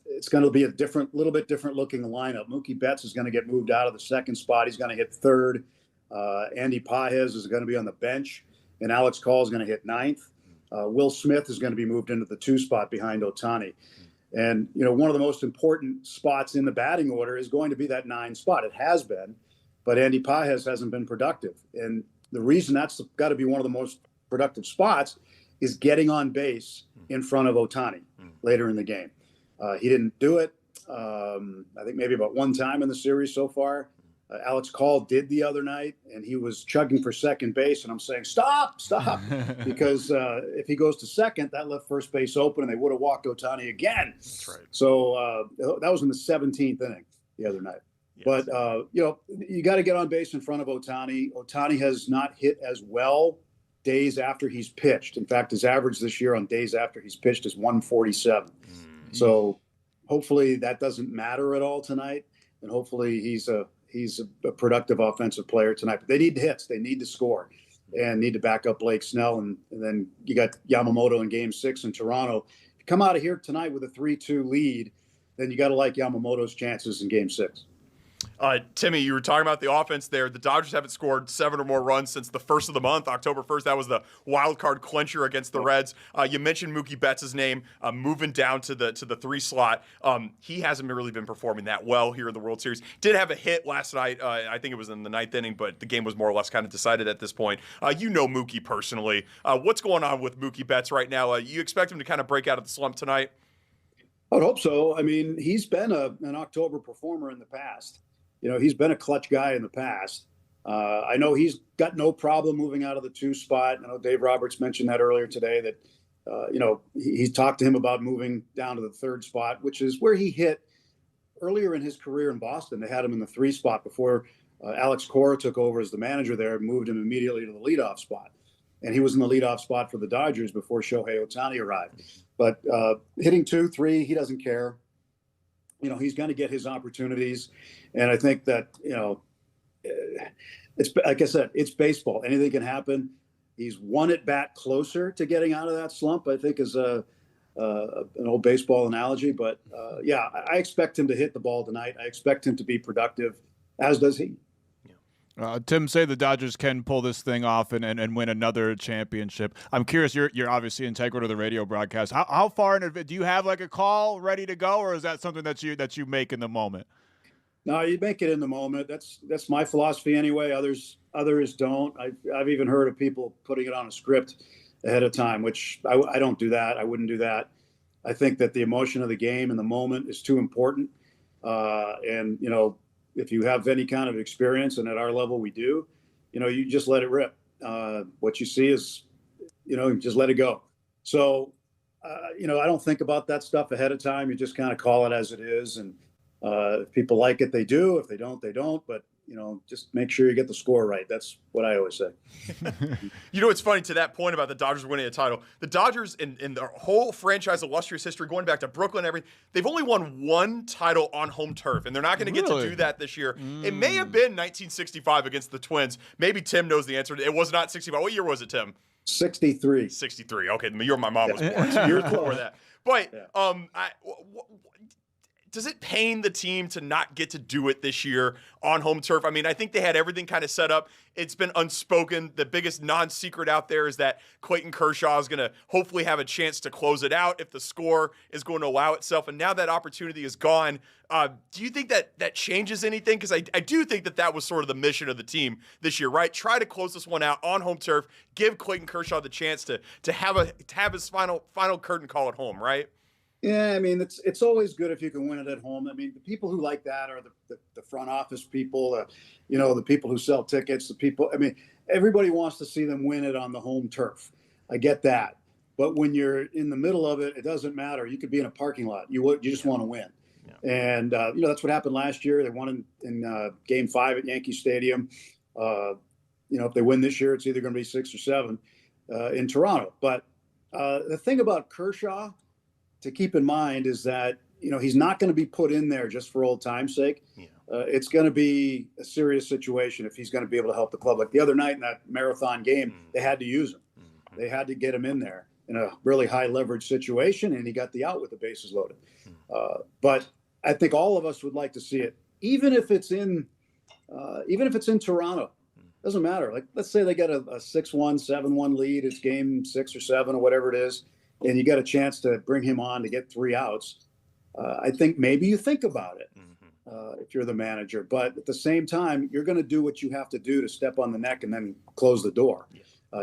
It's going to be a little bit different looking lineup. Mookie Betts is going to get moved out of the second spot. He's going to hit third. Andy Pages is going to be on the bench, and Alex Call is going to hit ninth. Will Smith is going to be moved into the 2 spot behind Ohtani. And, one of the most important spots in the batting order is going to be that 9 spot. It has been, but Andy Pages hasn't been productive. And the reason that's got to be one of the most productive spots is getting on base in front of Ohtani later in the game. He didn't do it. I think maybe about 1 time in the series so far. Alex Call did the other night, and he was chugging for second base, and I'm saying, stop, because if he goes to second, that left first base open, and they would have walked Ohtani again. That's right. So that was in the 17th inning the other night. Yes. But, you got to get on base in front of Ohtani. Ohtani has not hit as well days after he's pitched. In fact, his average this year on days after he's pitched is 147. So hopefully that doesn't matter at all tonight, and hopefully he's a productive offensive player tonight. But they need hits. They need to score and need to back up Blake Snell. And then you got Yamamoto in Game 6 in Toronto. If you come out of here tonight with a 3-2 lead, then you got to like Yamamoto's chances in Game 6. Timmy, you were talking about the offense there. The Dodgers haven't scored 7 or more runs since the first of the month, October 1st. That was the wild card clincher against the Reds. You mentioned Mookie Betts' name, moving down to the 3 slot. He hasn't really been performing that well here in the World Series. Did have a hit last night. I think it was in the 9th inning, but the game was more or less kind of decided at this point. You know Mookie personally. What's going on with Mookie Betts right now? You expect him to kind of break out of the slump tonight? I would hope so. I mean, he's been an October performer in the past. You know, he's been a clutch guy in the past. I know he's got no problem moving out of the 2 spot. I know Dave Roberts mentioned that earlier today that, you know, he talked to him about moving down to the 3rd spot, which is where he hit earlier in his career in Boston. They had him in the 3 spot before Alex Cora took over as the manager there and moved him immediately to the leadoff spot. And he was in the leadoff spot for the Dodgers before Shohei Ohtani arrived. But hitting 2, 3, he doesn't care. You know, he's going to get his opportunities. And I think that, you know, it's like I said, it's baseball. Anything can happen. He's one at bat closer to getting out of that slump, I think is an old baseball analogy. But, yeah, I expect him to hit the ball tonight. I expect him to be productive, as does he. Tim, say the Dodgers can pull this thing off and win another championship. I'm curious, you're obviously integral to the radio broadcast. How far in advance, do you have like a call ready to go, or is that something that you make in the moment? No, you make it in the moment. That's my philosophy anyway. Others don't. I've even heard of people putting it on a script ahead of time, which I don't do that. I wouldn't do that. I think that the emotion of the game in the moment is too important. And, you know, if you have any kind of experience, and at our level we do, you know, you just let it rip. What you see is, you know, just let it go. So, you know, I don't think about that stuff ahead of time. You just kind of call it as it is. And if people like it, they do. If they don't, they don't. But, you know, just make sure you get the score right. That's what I always say. You know, it's funny to that point about the Dodgers winning a title. The Dodgers in their whole franchise illustrious history, going back to Brooklyn and everything, they've only won 1 title on home turf, and they're not going to get to do that this year. It may have been 1965 against the Twins. Maybe Tim knows the answer. It was not 65. What year was it, Tim? 63. 63. Okay, the year my mom was born. 2 years before that. But does it pain the team to not get to do it this year on home turf? I mean, I think they had everything kind of set up. It's been unspoken. The biggest non-secret out there is that Clayton Kershaw is going to hopefully have a chance to close it out if the score is going to allow itself. And now that opportunity is gone. Do you think that changes anything? Because I do think that was sort of the mission of the team this year, right? Try to close this one out on home turf. Give Clayton Kershaw the chance to have his final curtain call at home, right? Yeah, I mean, it's always good if you can win it at home. I mean, the people who like that are the front office people, you know, the people who sell tickets, the people. I mean, everybody wants to see them win it on the home turf. I get that, but when you're in the middle of it, it doesn't matter. You could be in a parking lot. You just want to win, and you know that's what happened last year. They won in Game 5 at Yankee Stadium. You know, if they win this year, it's either going to be 6 or 7 in Toronto. But the thing about Kershaw to keep in mind is that, you know, he's not going to be put in there just for old time's sake. It's going to be a serious situation if he's going to be able to help the club. Like the other night in that marathon game, they had to use him. They had to get him in there in a really high leverage situation, and he got the out with the bases loaded. But I think all of us would like to see it, even if it's in Toronto. Doesn't matter. Like, let's say they get a 6-1, 7-1 lead. It's game 6 or 7 or whatever it is. And you got a chance to bring him on to get 3 outs. I think maybe you think about it if you're the manager. But at the same time, you're going to do what you have to do to step on the neck and then close the door.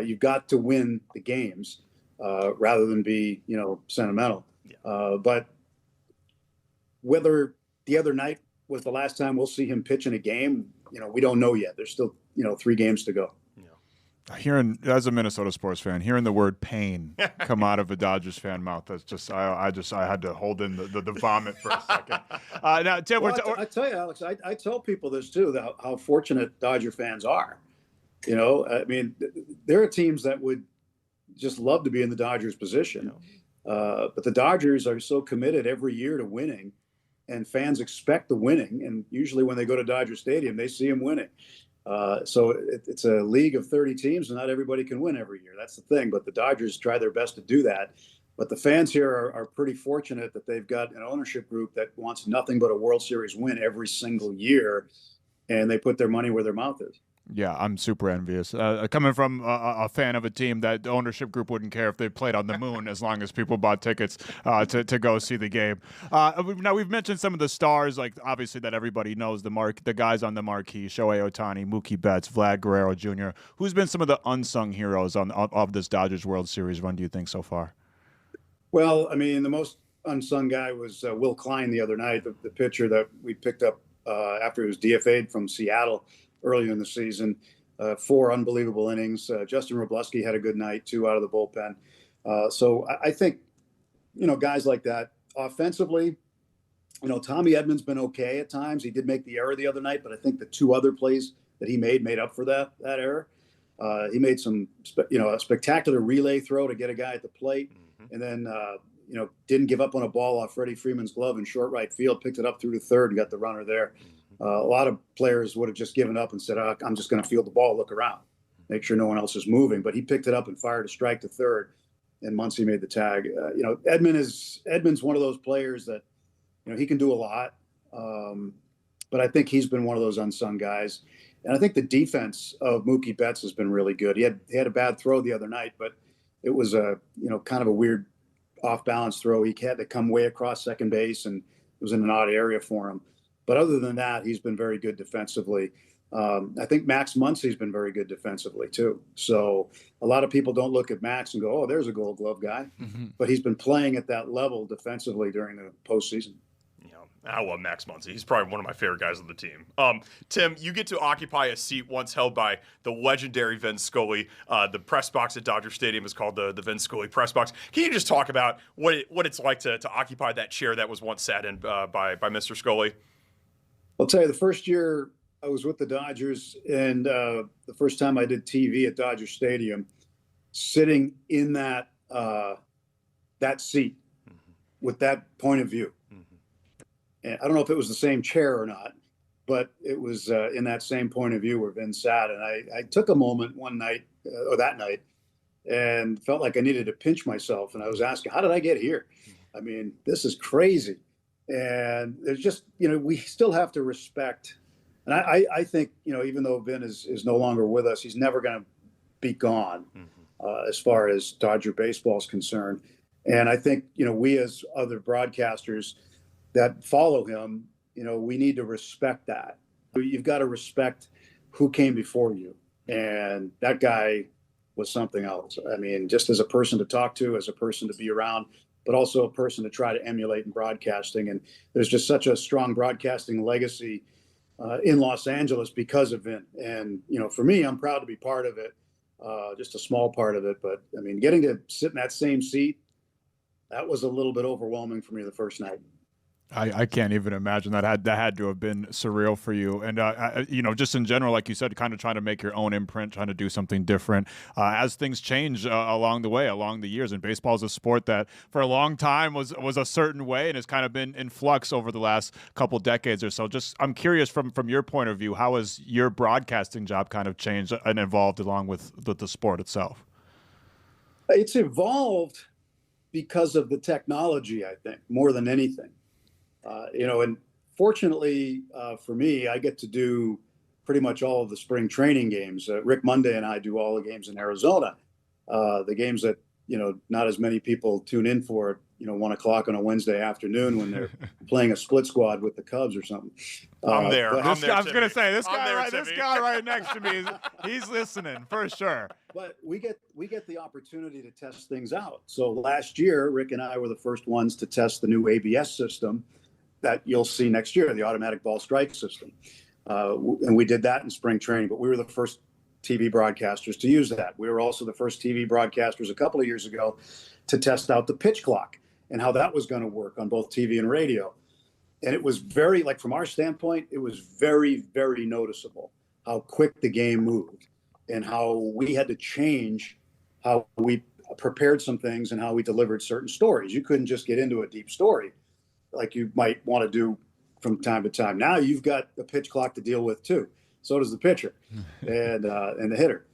You've got to win the games rather than be, you know, sentimental. But whether the other night was the last time we'll see him pitch in a game, you know, we don't know yet. There's still, you know, 3 games to go. Hearing, as a Minnesota sports fan, hearing the word pain come out of a Dodgers fan mouth, that's just I had to hold in the vomit for a second. Now, Tim, I tell you, Alex, I tell people this too, how fortunate Dodger fans are. You know, I mean, there are teams that would just love to be in the Dodgers' position, but the Dodgers are so committed every year to winning, and fans expect the winning. And usually, when they go to Dodger Stadium, they see them winning. So it's a league of 30 teams, and not everybody can win every year. That's the thing. But the Dodgers try their best to do that. But the fans here are pretty fortunate that they've got an ownership group that wants nothing but a World Series win every single year, and they put their money where their mouth is. Yeah, I'm super envious. Coming from a fan of a team that the ownership group wouldn't care if they played on the moon as long as people bought tickets to go see the game. Now, we've mentioned some of the stars, like obviously that everybody knows, the guys on the marquee, Shohei Ohtani, Mookie Betts, Vlad Guerrero Jr. Who's been some of the unsung heroes of this Dodgers World Series run, do you think, so far? Well, I mean, the most unsung guy was Will Klein the other night, the pitcher that we picked up after he was DFA'd from Seattle earlier in the season. 4 unbelievable innings. Justin Robleski had a good night, 2 out of the bullpen. So I think, guys like that offensively, Tommy Edman's been okay at times. He did make the error the other night, but I think the 2 other plays that he made up for that error. He made some, a spectacular relay throw to get a guy at the plate, and then, didn't give up on a ball off Freddie Freeman's glove in short right field, picked it up through to third and got the runner there. A lot of players would have just given up and said, I'm just going to field the ball, look around, make sure no one else is moving. But he picked it up and fired a strike to third, and Muncy made the tag. Edman's one of those players that, he can do a lot. But I think he's been one of those unsung guys. And I think the defense of Mookie Betts has been really good. He had a bad throw the other night, but it was kind of a weird off-balance throw. He had to come way across second base, and it was in an odd area for him. But other than that, he's been very good defensively. I think Max Muncy's been very good defensively too. So a lot of people don't look at Max and go, "Oh, there's a Gold Glove guy," but he's been playing at that level defensively during the postseason. I love Max Muncy. He's probably one of my favorite guys on the team. Tim, you get to occupy a seat once held by the legendary Vin Scully. The press box at Dodger Stadium is called the Vin Scully press box. Can you just talk about what it's like to occupy that chair that was once sat in by Mr. Scully? I'll tell you, the first year I was with the Dodgers, and the first time I did TV at Dodger Stadium, sitting in that seat with that point of view. And I don't know if it was the same chair or not, but it was in that same point of view where Vin sat. And I took a moment one night, or that night, and felt like I needed to pinch myself. And I was asking, how did I get here? I mean, this is crazy. And there's just, we still have to respect. And I think, even though Vin is no longer with us, he's never going to be gone as far as Dodger baseball is concerned. And I think, we as other broadcasters that follow him, we need to respect that. You've got to respect who came before you. And that guy was something else. I mean, just as a person to talk to, as a person to be around, but also a person to try to emulate in broadcasting. And there's just such a strong broadcasting legacy in Los Angeles because of Vin. And, for me, I'm proud to be part of it, just a small part of it. But, I mean, getting to sit in that same seat, that was a little bit overwhelming for me the first night. I can't even imagine that had to have been surreal for you. And, just in general, like you said, kind of trying to make your own imprint, trying to do something different as things change along the years. And baseball is a sport that for a long time was a certain way and has kind of been in flux over the last couple decades or so. Just I'm curious from your point of view, how has your broadcasting job kind of changed and evolved along with the sport itself? It's evolved because of the technology, I think, more than anything. And fortunately for me, I get to do pretty much all of the spring training games. Rick Monday and I do all the games in Arizona, the games that, not as many people tune in for, 1 o'clock on a Wednesday afternoon when they're playing a split squad with the Cubs or something. I'm there. I was going to say, this guy right next to me, he's listening for sure. But we get the opportunity to test things out. So last year, Rick and I were the first ones to test the new ABS system that you'll see next year, the automatic ball strike system. And we did that in spring training, but we were the first TV broadcasters to use that. We were also the first TV broadcasters a couple of years ago to test out the pitch clock and how that was going to work on both TV and radio. And it was very, from our standpoint, it was very, very noticeable how quick the game moved and how we had to change how we prepared some things and how we delivered certain stories. You couldn't just get into a deep story like you might want to do from time to time. Now you've got a pitch clock to deal with too. So does the pitcher and the hitter.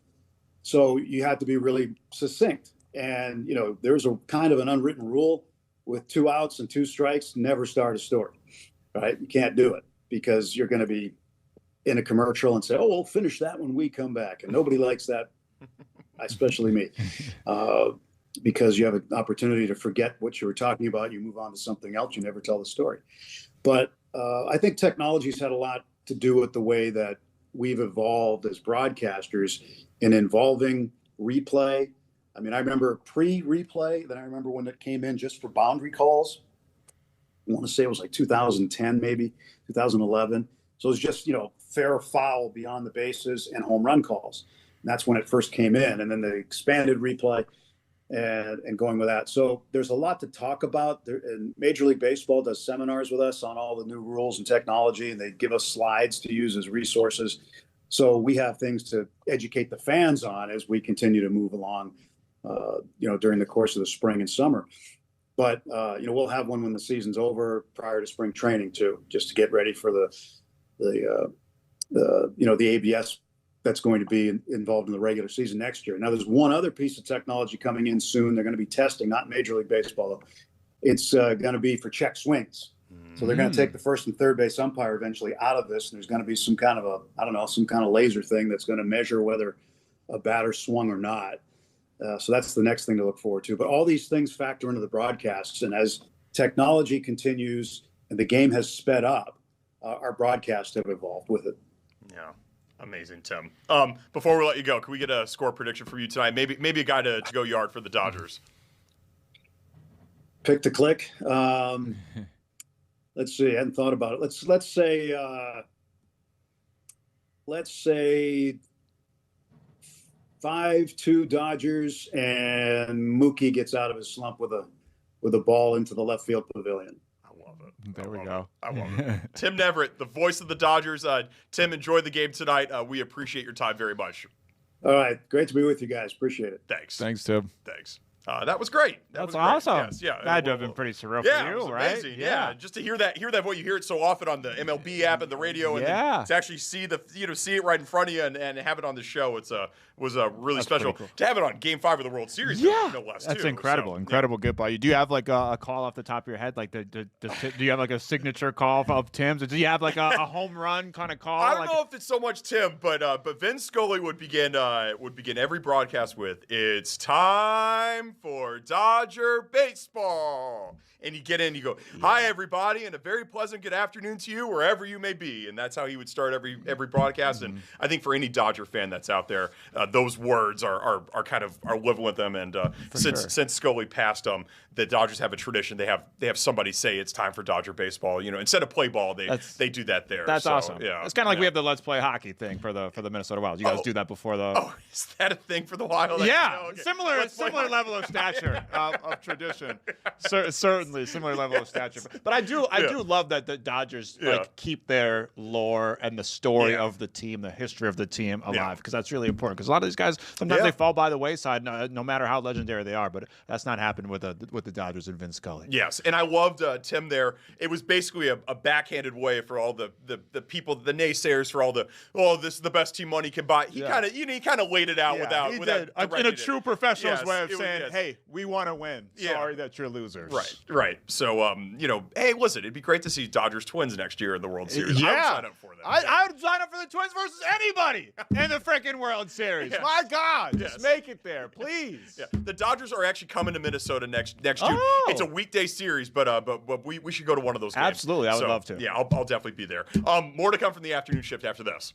So you have to be really succinct. And, there's a kind of an unwritten rule with 2 outs and 2 strikes, never start a story, right? You can't do it because you're going to be in a commercial and say, oh, we'll finish that when we come back. And nobody likes that, especially me, because you have an opportunity to forget what you were talking about. You move on to something else. You never tell the story. But I think technology's had a lot to do with the way that we've evolved as broadcasters in involving replay. I mean, I remember pre-replay, then I remember when it came in just for boundary calls. I want to say it was like 2010, maybe 2011. So it was just, fair or foul beyond the bases and home run calls. And that's when it first came in. And then they expanded replay and going with that. So there's a lot to talk about. And Major League Baseball does seminars with us on all the new rules and technology, and they give us slides to use as resources. So we have things to educate the fans on as we continue to move along, during the course of the spring and summer. But, we'll have one when the season's over prior to spring training too, just to get ready for the ABS that's going to be involved in the regular season next year. Now, there's one other piece of technology coming in soon. They're going to be testing, not Major League Baseball, though. It's going to be for check swings. So they're going to take the first and third base umpire eventually out of this. And there's going to be some kind of laser thing that's going to measure whether a batter swung or not. So that's the next thing to look forward to. But all these things factor into the broadcasts. And as technology continues and the game has sped up, our broadcasts have evolved with it. Yeah. Amazing, Tim. Before we let you go, can we get a score prediction from you tonight? Maybe a guy to go yard for the Dodgers. Pick to click. Let's see. I hadn't thought about it. Let's say 5-2 Dodgers, and Mookie gets out of his slump with a ball into the left field pavilion. I love it. There we go. I love it. Tim Neverett, the voice of the Dodgers. Tim, enjoy the game tonight. We appreciate your time very much. All right. Great to be with you guys. Appreciate it. Thanks. Thanks, Tim. Thanks. That was great. That's was great. awesome. Yes, yeah. That'd have been pretty surreal Yeah, for it you, was right? amazing. Yeah. Just to hear that voice, you hear it so often on the MLB app and the radio, and then to actually see see it right in front of you and have it on the show. Was really special cool. to have it on Game 5 of the World Series. Yeah, no less. that's too. incredible. So, incredible get by you. Do you have like a call off the top of your head? Like do you have like a signature call of Tim's? Or do you have like a home run kind of call? I don't know if it's so much Tim, but Vin Scully would begin every broadcast with, "It's time for Dodger baseball," and you get in, you go, "Hi everybody, and a very pleasant good afternoon to you wherever you may be," and that's how he would start every broadcast. And I think for any Dodger fan that's out there, those words are kind of living with them. And since Scully passed, the Dodgers have a tradition. They have somebody say it's time for Dodger baseball. Instead of play ball, they do that there. That's so, awesome. Yeah, it's kind of like we have the Let's Play Hockey thing for the Minnesota Wild. You guys do that before the. Oh, is that a thing for the Wild? Yeah, okay. similar level of stature of tradition. Certainly similar level of stature. But I do love that the Dodgers keep their lore and the story of the team, the history of the team alive, because that's really important. Because a lot of these guys sometimes they fall by the wayside, no matter how legendary they are. But that's not happened with the Dodgers and Vin Scully. Yes, and I loved Tim there. It was basically a backhanded way for all the people, the naysayers, for all this is the best team money can buy. He kind of laid it out without in a true professional's way of saying, yes. "Hey, we want to win. Sorry that you're losers." Right. So hey, listen, it'd be great to see Dodgers Twins next year in the World Series. Yeah, I would sign up for that. I would sign up for the Twins versus anybody in the freaking World Series. Yes. My God, Yes. just make it there, please. Yeah. The Dodgers are actually coming to Minnesota next June. Oh. It's a weekday series, but we should go to one of those games. Absolutely, I would love to. Yeah, I'll definitely be there. More to come from the afternoon shift after this.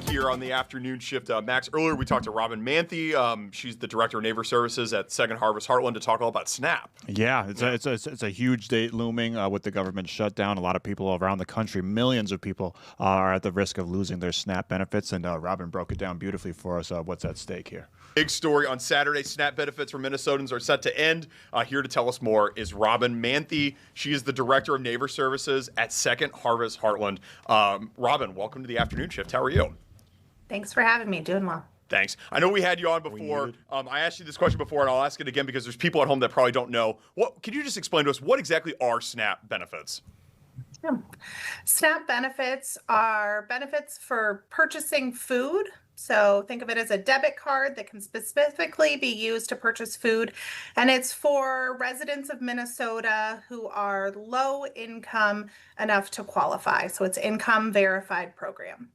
back here on the afternoon shift. Max, earlier we talked to Robin Manthie. She's the director of neighbor services at Second Harvest Heartland to talk all about SNAP. Yeah, it's a huge date looming with the government shutdown. A lot of people around the country, millions of people, are at the risk of losing their SNAP benefits. And Robin broke it down beautifully for us. What's at stake here? Big story on Saturday. SNAP benefits for Minnesotans are set to end. Here to tell us more is Robin Manthie. She is the director of neighbor services at Second Harvest Heartland. Robin, welcome to the afternoon shift. How are you? Thanks for having me. Doing well. Thanks. I know we had you on before. I asked you this question before, and I'll ask it again because there's people at home that probably don't know. Could you just explain to us what exactly are SNAP benefits? Yeah. SNAP benefits are benefits for purchasing food. So think of it as a debit card that can specifically be used to purchase food. And it's for residents of Minnesota who are low income enough to qualify. So it's income verified program.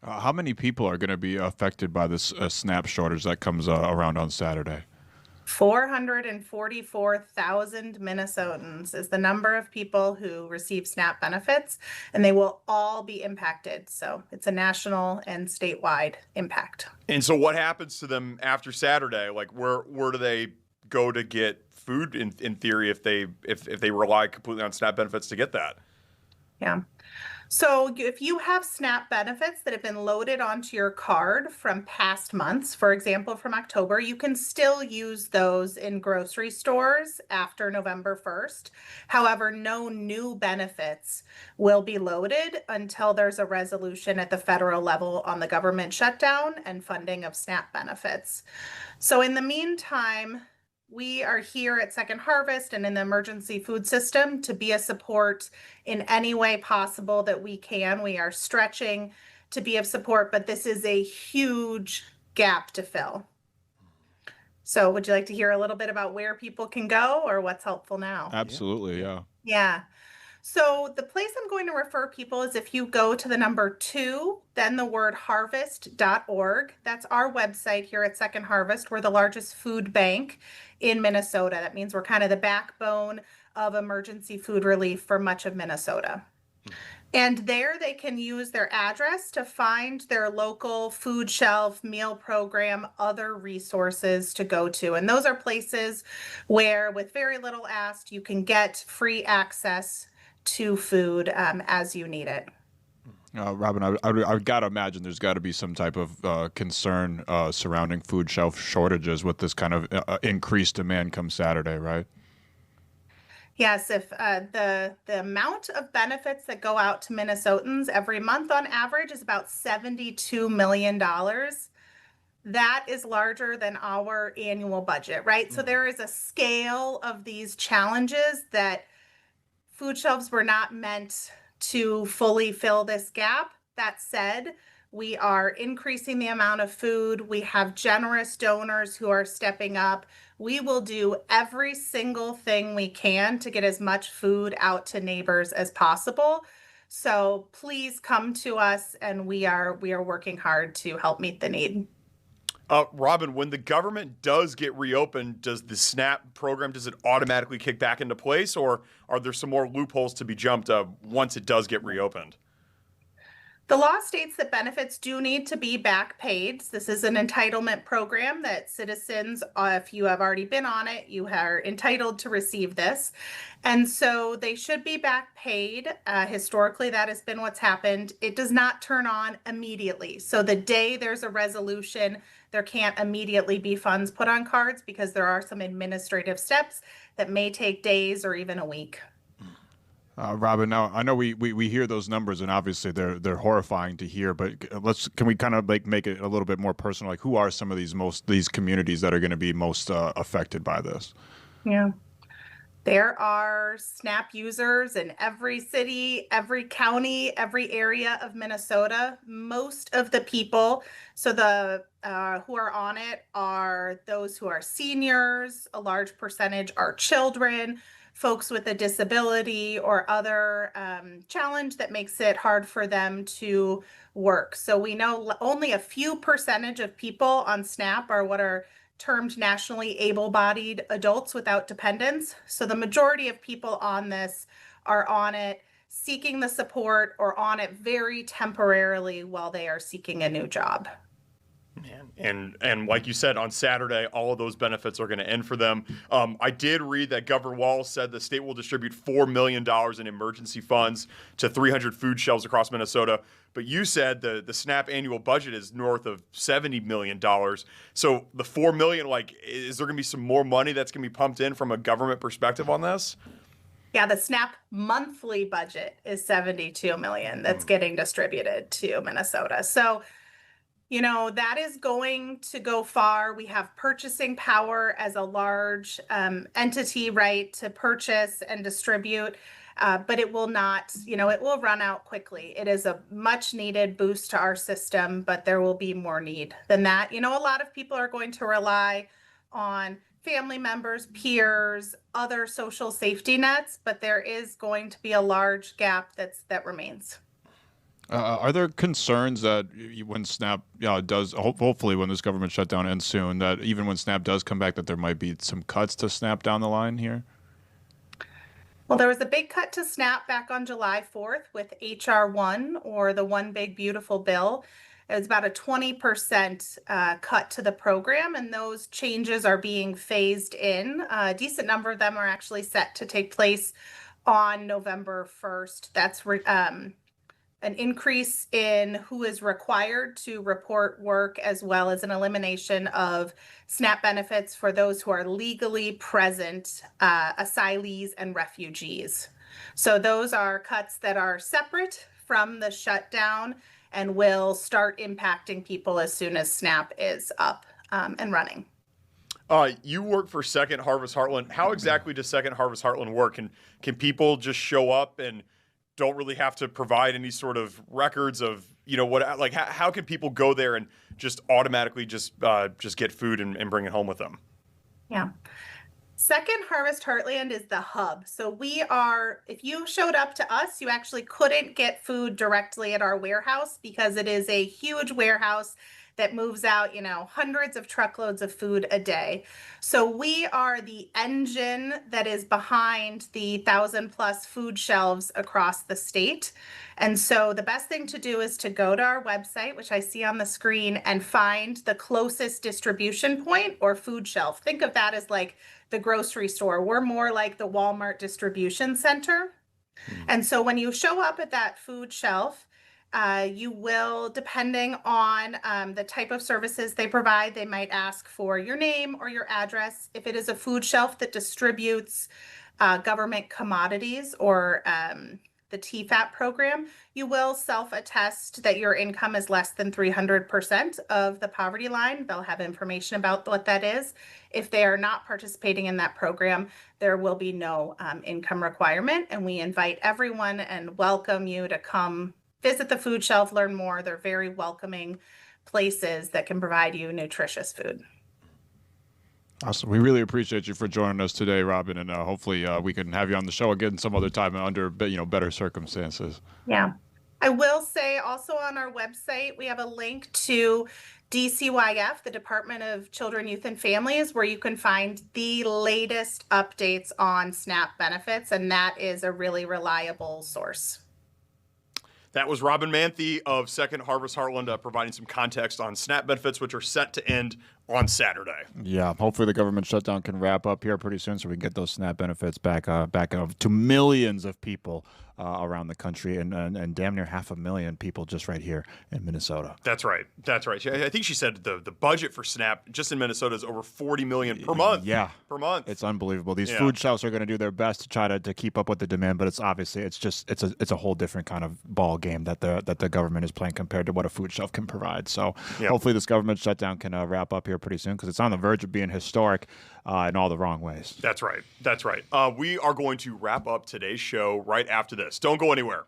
How many people are going to be affected by this SNAP shortage that comes around on Saturday? 444,000 Minnesotans is the number of people who receive SNAP benefits, and they will all be impacted. So it's a national and statewide impact. And so what happens to them after Saturday? Like where do they go to get food in theory if they rely completely on SNAP benefits to get that? Yeah. So if you have SNAP benefits that have been loaded onto your card from past months, for example, from October, you can still use those in grocery stores after November 1st. However, no new benefits will be loaded until there's a resolution at the federal level on the government shutdown and funding of SNAP benefits. So in the meantime, we are here at Second Harvest and in the emergency food system to be a support in any way possible that we can. We are stretching to be of support, but this is a huge gap to fill. So would you like to hear a little bit about where people can go or what's helpful now? Absolutely, yeah. Yeah. So the place I'm going to refer people is if you go to the number 2, then the word harvest.org. That's our website here at Second Harvest. We're the largest food bank in Minnesota. That means we're kind of the backbone of emergency food relief for much of Minnesota. And there they can use their address to find their local food shelf, meal program, other resources to go to. And those are places where with very little asked, you can get free access to food as you need it. Robin, I've got to imagine there's got to be some type of concern surrounding food shelf shortages with this kind of increased demand come Saturday, right? Yes, if the amount of benefits that go out to Minnesotans every month on average is about $72 million. That is larger than our annual budget, right? So there is a scale of these challenges that food shelves were not meant to fully fill this gap. That said, we are increasing the amount of food. We have generous donors who are stepping up. We will do every single thing we can to get as much food out to neighbors as possible. So please come to us, and we are working hard to help meet the need. Robin, when the government does get reopened, does the SNAP program, does it automatically kick back into place, or are there some more loopholes to be jumped once it does get reopened? The law states that benefits do need to be back paid. This is an entitlement program that citizens, if you have already been on it, you are entitled to receive this. And so they should be back paid. Historically, that has been what's happened. It does not turn on immediately. So the day there's a resolution, there can't immediately be funds put on cards because there are some administrative steps that may take days or even a week. Robin, now I know we hear those numbers, and obviously they're horrifying to hear. But can we kind of like make it a little bit more personal? Like, who are some of these communities that are going to be most affected by this? Yeah, there are SNAP users in every city, every county, every area of Minnesota. Most of the people, so the who are on it are those who are seniors. A large percentage are children, folks with a disability or other challenge that makes it hard for them to work. So we know only a few percentage of people on SNAP are what are termed nationally able-bodied adults without dependents. So the majority of people on this are on it seeking the support or on it very temporarily while they are seeking a new job. And like you said, on Saturday, all of those benefits are going to end for them. I did read that Governor Walz said the state will distribute $4 million in emergency funds to 300 food shelves across Minnesota. But you said the SNAP annual budget is north of $70 million. So the $4 million, like, is there going to be some more money that's going to be pumped in from a government perspective on this? Yeah, the SNAP monthly budget is $72 million that's getting distributed to Minnesota. So, you know, that is going to go far. We have purchasing power as a large entity, right, to purchase and distribute, but it will not, you know, it will run out quickly. It is a much needed boost to our system, but there will be more need than that. You know, a lot of people are going to rely on family members, peers, other social safety nets, but there is going to be a large gap that remains. Are there concerns that when SNAP does, hopefully when this government shutdown ends soon, that even when SNAP does come back, that there might be some cuts to SNAP down the line here? Well, there was a big cut to SNAP back on July 4th with HR 1, or the One Big Beautiful Bill. It was about a 20% cut to the program, and those changes are being phased in. A decent number of them are actually set to take place on November 1st. That's an increase in who is required to report work, as well as an elimination of SNAP benefits for those who are legally present, asylees and refugees. So those are cuts that are separate from the shutdown and will start impacting people as soon as SNAP is up and running. You work for Second Harvest Heartland. How exactly does Second Harvest Heartland work? Can people just show up and don't really have to provide any sort of records of, you know, what, like, how can people go there and just automatically just get food and bring it home with them? Yeah. Second Harvest Heartland is the hub. So we are, if you showed up to us, you actually couldn't get food directly at our warehouse because it is a huge warehouse that moves out, you know, hundreds of truckloads of food a day. So we are the engine that is behind the 1,000+ food shelves across the state. And so the best thing to do is to go to our website, which I see on the screen, and find the closest distribution point or food shelf. Think of that as like the grocery store. We're more like the Walmart distribution center. And so when you show up at that food shelf, you will, depending on the type of services they provide, they might ask for your name or your address. If it is a food shelf that distributes government commodities or the TFAP program, you will self-attest that your income is less than 300% of the poverty line. They'll have information about what that is. If they are not participating in that program, there will be no income requirement. And we invite everyone and welcome you to come visit the food shelf, learn more. They're very welcoming places that can provide you nutritious food. Awesome. We really appreciate you for joining us today, Robin, and hopefully we can have you on the show again some other time under better circumstances. Yeah. I will say also on our website, we have a link to DCYF, the Department of Children, Youth, and Families, where you can find the latest updates on SNAP benefits, and that is a really reliable source. That was Robin Manthie of Second Harvest Heartland providing some context on SNAP benefits, which are set to end on Saturday. Yeah, hopefully the government shutdown can wrap up here pretty soon so we can get those SNAP benefits back to millions of people around the country and damn near 500,000 people just right here in Minnesota. That's right. That's right. I think she said the budget for SNAP just in Minnesota is over $40 million per month. Yeah. Per month. It's unbelievable. These food shelves are going to do their best to try to keep up with the demand, but it's obviously it's a whole different kind of ball game that the government is playing compared to what a food shelf can provide. So hopefully this government shutdown can wrap up here pretty soon because it's on the verge of being historic in all the wrong ways. That's right. That's right. We are going to wrap up today's show right after this. Don't go anywhere.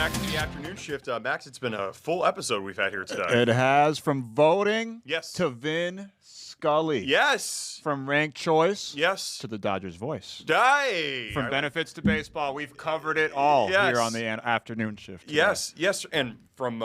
back to the afternoon shift. Max, it's been a full episode we've had here today. It has, from voting Yes. to Vin Scully. Yes. From ranked choice Yes. to the Dodgers voice. Die. From benefits to baseball, we've covered it all here on the afternoon shift today. Yes, and from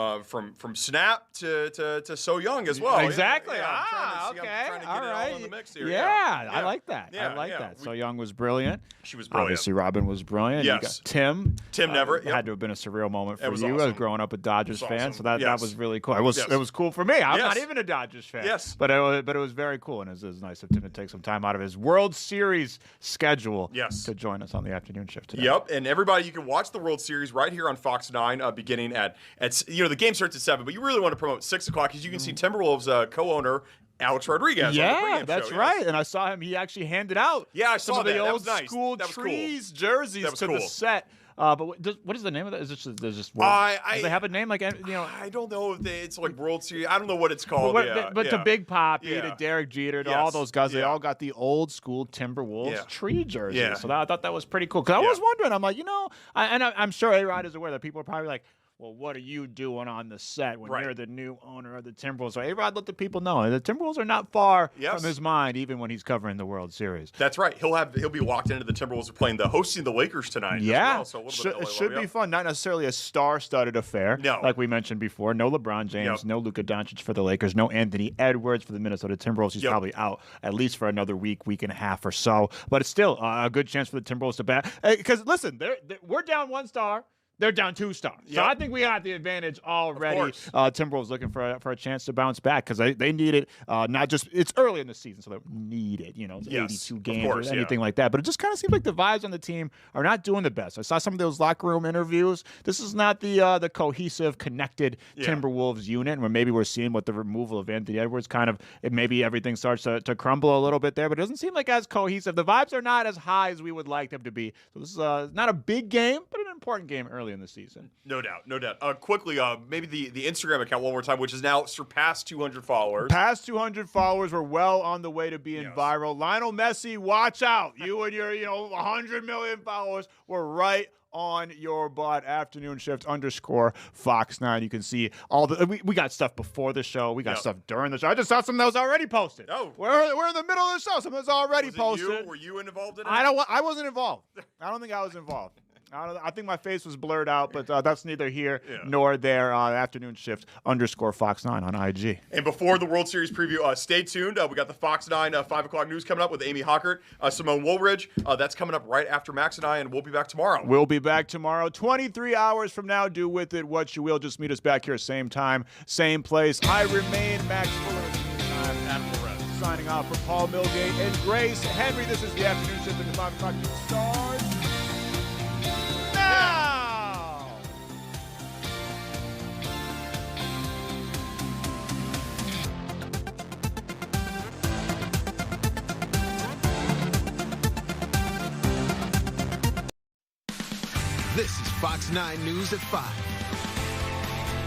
Snap to Soyoung as well. Exactly. I'm trying to get it all in the mix here. I like that. Yeah, I like that. Soyoung was brilliant. She was brilliant. Obviously, Robin was brilliant. Yes. You got Tim. Tim Neverett. Had to have been a surreal moment for was you awesome. as growing up a Dodgers It was fan. awesome. So that Yes. was really cool. It was cool for me. I'm not even a Dodgers fan. Yes. But it was very cool, and it was nice of Tim to take some time out of his World Series schedule to join us on the afternoon shift today. Yep, and everybody, you can watch the World Series right here on Fox 9, beginning at the game starts at 7, but you really want to promote 6 o'clock because you can see Timberwolves co-owner Alex Rodriguez. on the pregame that's show. right. Yes. And I saw him. He actually handed out I some saw of the that. That old was nice. school That was cool. trees jerseys That was to cool. the set. But what is the name of that? Is it just one? Do they have a name like I don't know if it's like World Series. I don't know what it's called. But to Big Poppy, to Derek Jeter, to all Yes. those guys, they Yeah. all got the old school Timberwolves tree jerseys. Yeah. So I thought that was pretty cool. Because I was wondering, I'm like, I'm sure A-Rod is aware that people are probably like, well, what are you doing on the set when you're the new owner of the Timberwolves? So A-Rod let the people know the Timberwolves are not far from his mind, even when he's covering the World Series. That's right. He'll be locked into the Timberwolves are playing hosting the Lakers tonight. Yeah, as well. So it should be fun. Not necessarily a star-studded affair, like we mentioned before. No LeBron James, no Luka Doncic for the Lakers, no Anthony Edwards for the Minnesota Timberwolves. He's probably out at least for another week and a half or so. But it's still a good chance for the Timberwolves to bat. Because listen, we're down 1 star. They're down 2 stars. So I think we got the advantage already. Timberwolves looking for a chance to bounce back because they need it. Not just it's early in the season, so they need it. It's 82 games or anything like that. But it just kind of seems like the vibes on the team are not doing the best. I saw some of those locker room interviews. This is not the cohesive, connected Timberwolves unit. And maybe we're seeing what the removal of Anthony Edwards maybe everything starts to crumble a little bit there. But it doesn't seem like as cohesive. The vibes are not as high as we would like them to be. So this is not a big game, but an important game early in the season. No doubt. Quickly, maybe the Instagram account one more time, which has now surpassed 200 followers. Past 200 followers. We're well on the way to being viral. Lionel Messi, watch out. You and your 100 million followers were right on your butt. Afternoon shift _ Fox 9. You can see all we got stuff before the show. We got stuff during the show. I just saw some that was already posted. Oh, we're in the middle of the show. Some that's already posted. Were you involved in it? I wasn't involved. I don't think I was involved. I think my face was blurred out, but that's neither here nor there. Afternoon shift _ Fox 9 on IG. And before the World Series preview, stay tuned. We got the Fox 9 5 o'clock news coming up with Amy Hockert, Simone Woolridge. That's coming up right after Max and I, and we'll be back tomorrow. We'll be back tomorrow, 23 hours from now. Do with it what you will. Just meet us back here, same time, same place. I remain Max Fuller. Signing off for Paul Milgate and Grace Henry. This is the afternoon shift in the 5 o'clock news stars. Now! This is Fox 9 News at 5.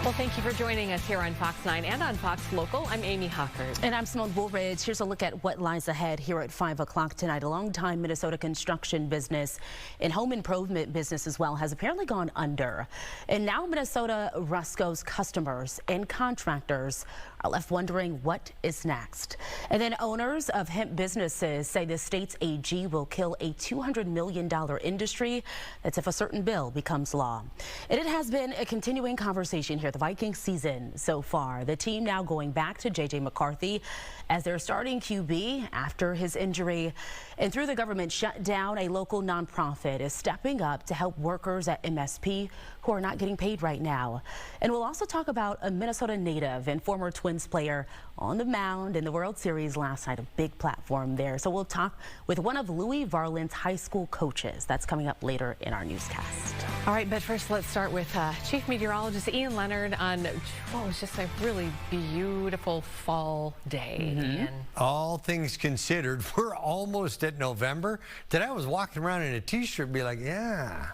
Well, thank you for joining us here on Fox 9 and on Fox Local. I'm Amy Hockert. And I'm Simone Woolridge. Here's a look at what lies ahead here at 5 o'clock tonight. A longtime Minnesota construction business and home improvement business as well has apparently gone under. And now Minnesota Rusco's customers and contractors are left wondering what is next. And then owners of hemp businesses say the state's AG will kill a $200 million industry. That's if a certain bill becomes law. And it has been a continuing conversation here at the Vikings season so far. The team now going back to J.J. McCarthy as their starting QB after his injury. And through the government shutdown, a local nonprofit is stepping up to help workers at MSP who are not getting paid right now. And we'll also talk about a Minnesota native and former Twins player on the mound in the World Series last night, a big platform there. So we'll talk with one of Louis Varland's high school coaches. That's coming up later in our newscast. All right, but first let's start with Chief Meteorologist Ian Leonard on what was just a really beautiful fall day. Ian. All things considered, we're almost at November. Today I was walking around in a t-shirt and be like, yeah.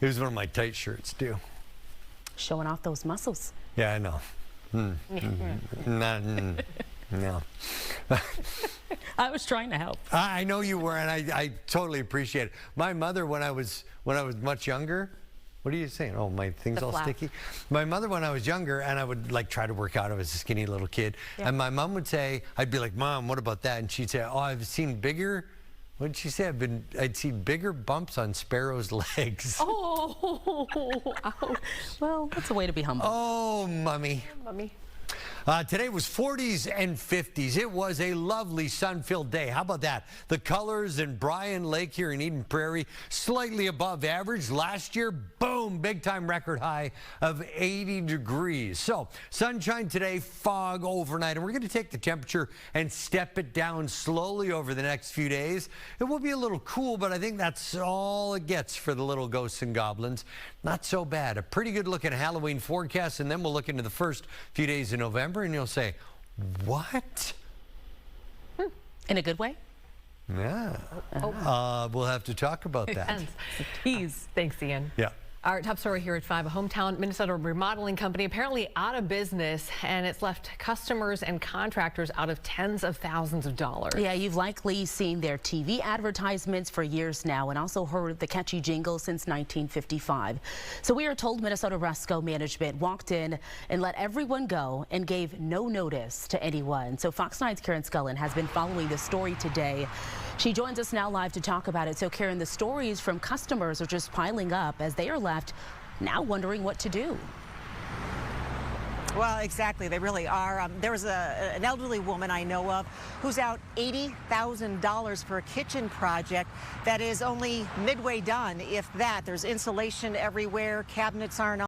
It was one of my tight shirts too. Showing off those muscles. Yeah, I know. No. I was trying to help. I know you were, and I totally appreciate it. My mother, when I was much younger, What are you saying? Oh, my thing's The all flap. sticky. My mother, when I was younger, and I would like try to work out. I was a skinny little kid, and my mom would say, I'd be like, Mom, what about that? And she'd say, oh, I've seen bigger. What did she say? I'd seen bigger bumps on sparrows' legs. Oh, ow. Well, that's a way to be humble. Oh, Mummy. Mummy. Today was 40s and 50s. It was a lovely sun-filled day. How about that? The colors in Bryan Lake here in Eden Prairie, slightly above average. Last year, boom, big-time record high of 80 degrees. So sunshine today, fog overnight, and we're going to take the temperature and step it down slowly over the next few days. It will be a little cool, but I think that's all it gets for the little ghosts and goblins. Not so bad. A pretty good look at Halloween forecast, and then we'll look into the first few days in November, and you'll say, what? In a good way? Yeah. We'll have to talk about that. Depends. Tease. Thanks, Ian. Yeah. Our top story here at 5, a hometown Minnesota remodeling company apparently out of business, and it's left customers and contractors out of tens of thousands of dollars. Yeah, you've likely seen their TV advertisements for years now and also heard the catchy jingle since 1955. So we are told Minnesota Resco management walked in and let everyone go and gave no notice to anyone. So Fox 9's Karen Scullin has been following this story today. She joins us now live to talk about it. So Karen, the stories from customers are just piling up as they are left now wondering what to do. Well, exactly. They really are. There was an elderly woman I know of who's out $80,000 for a kitchen project that is only midway done, if that. There's insulation everywhere. Cabinets aren't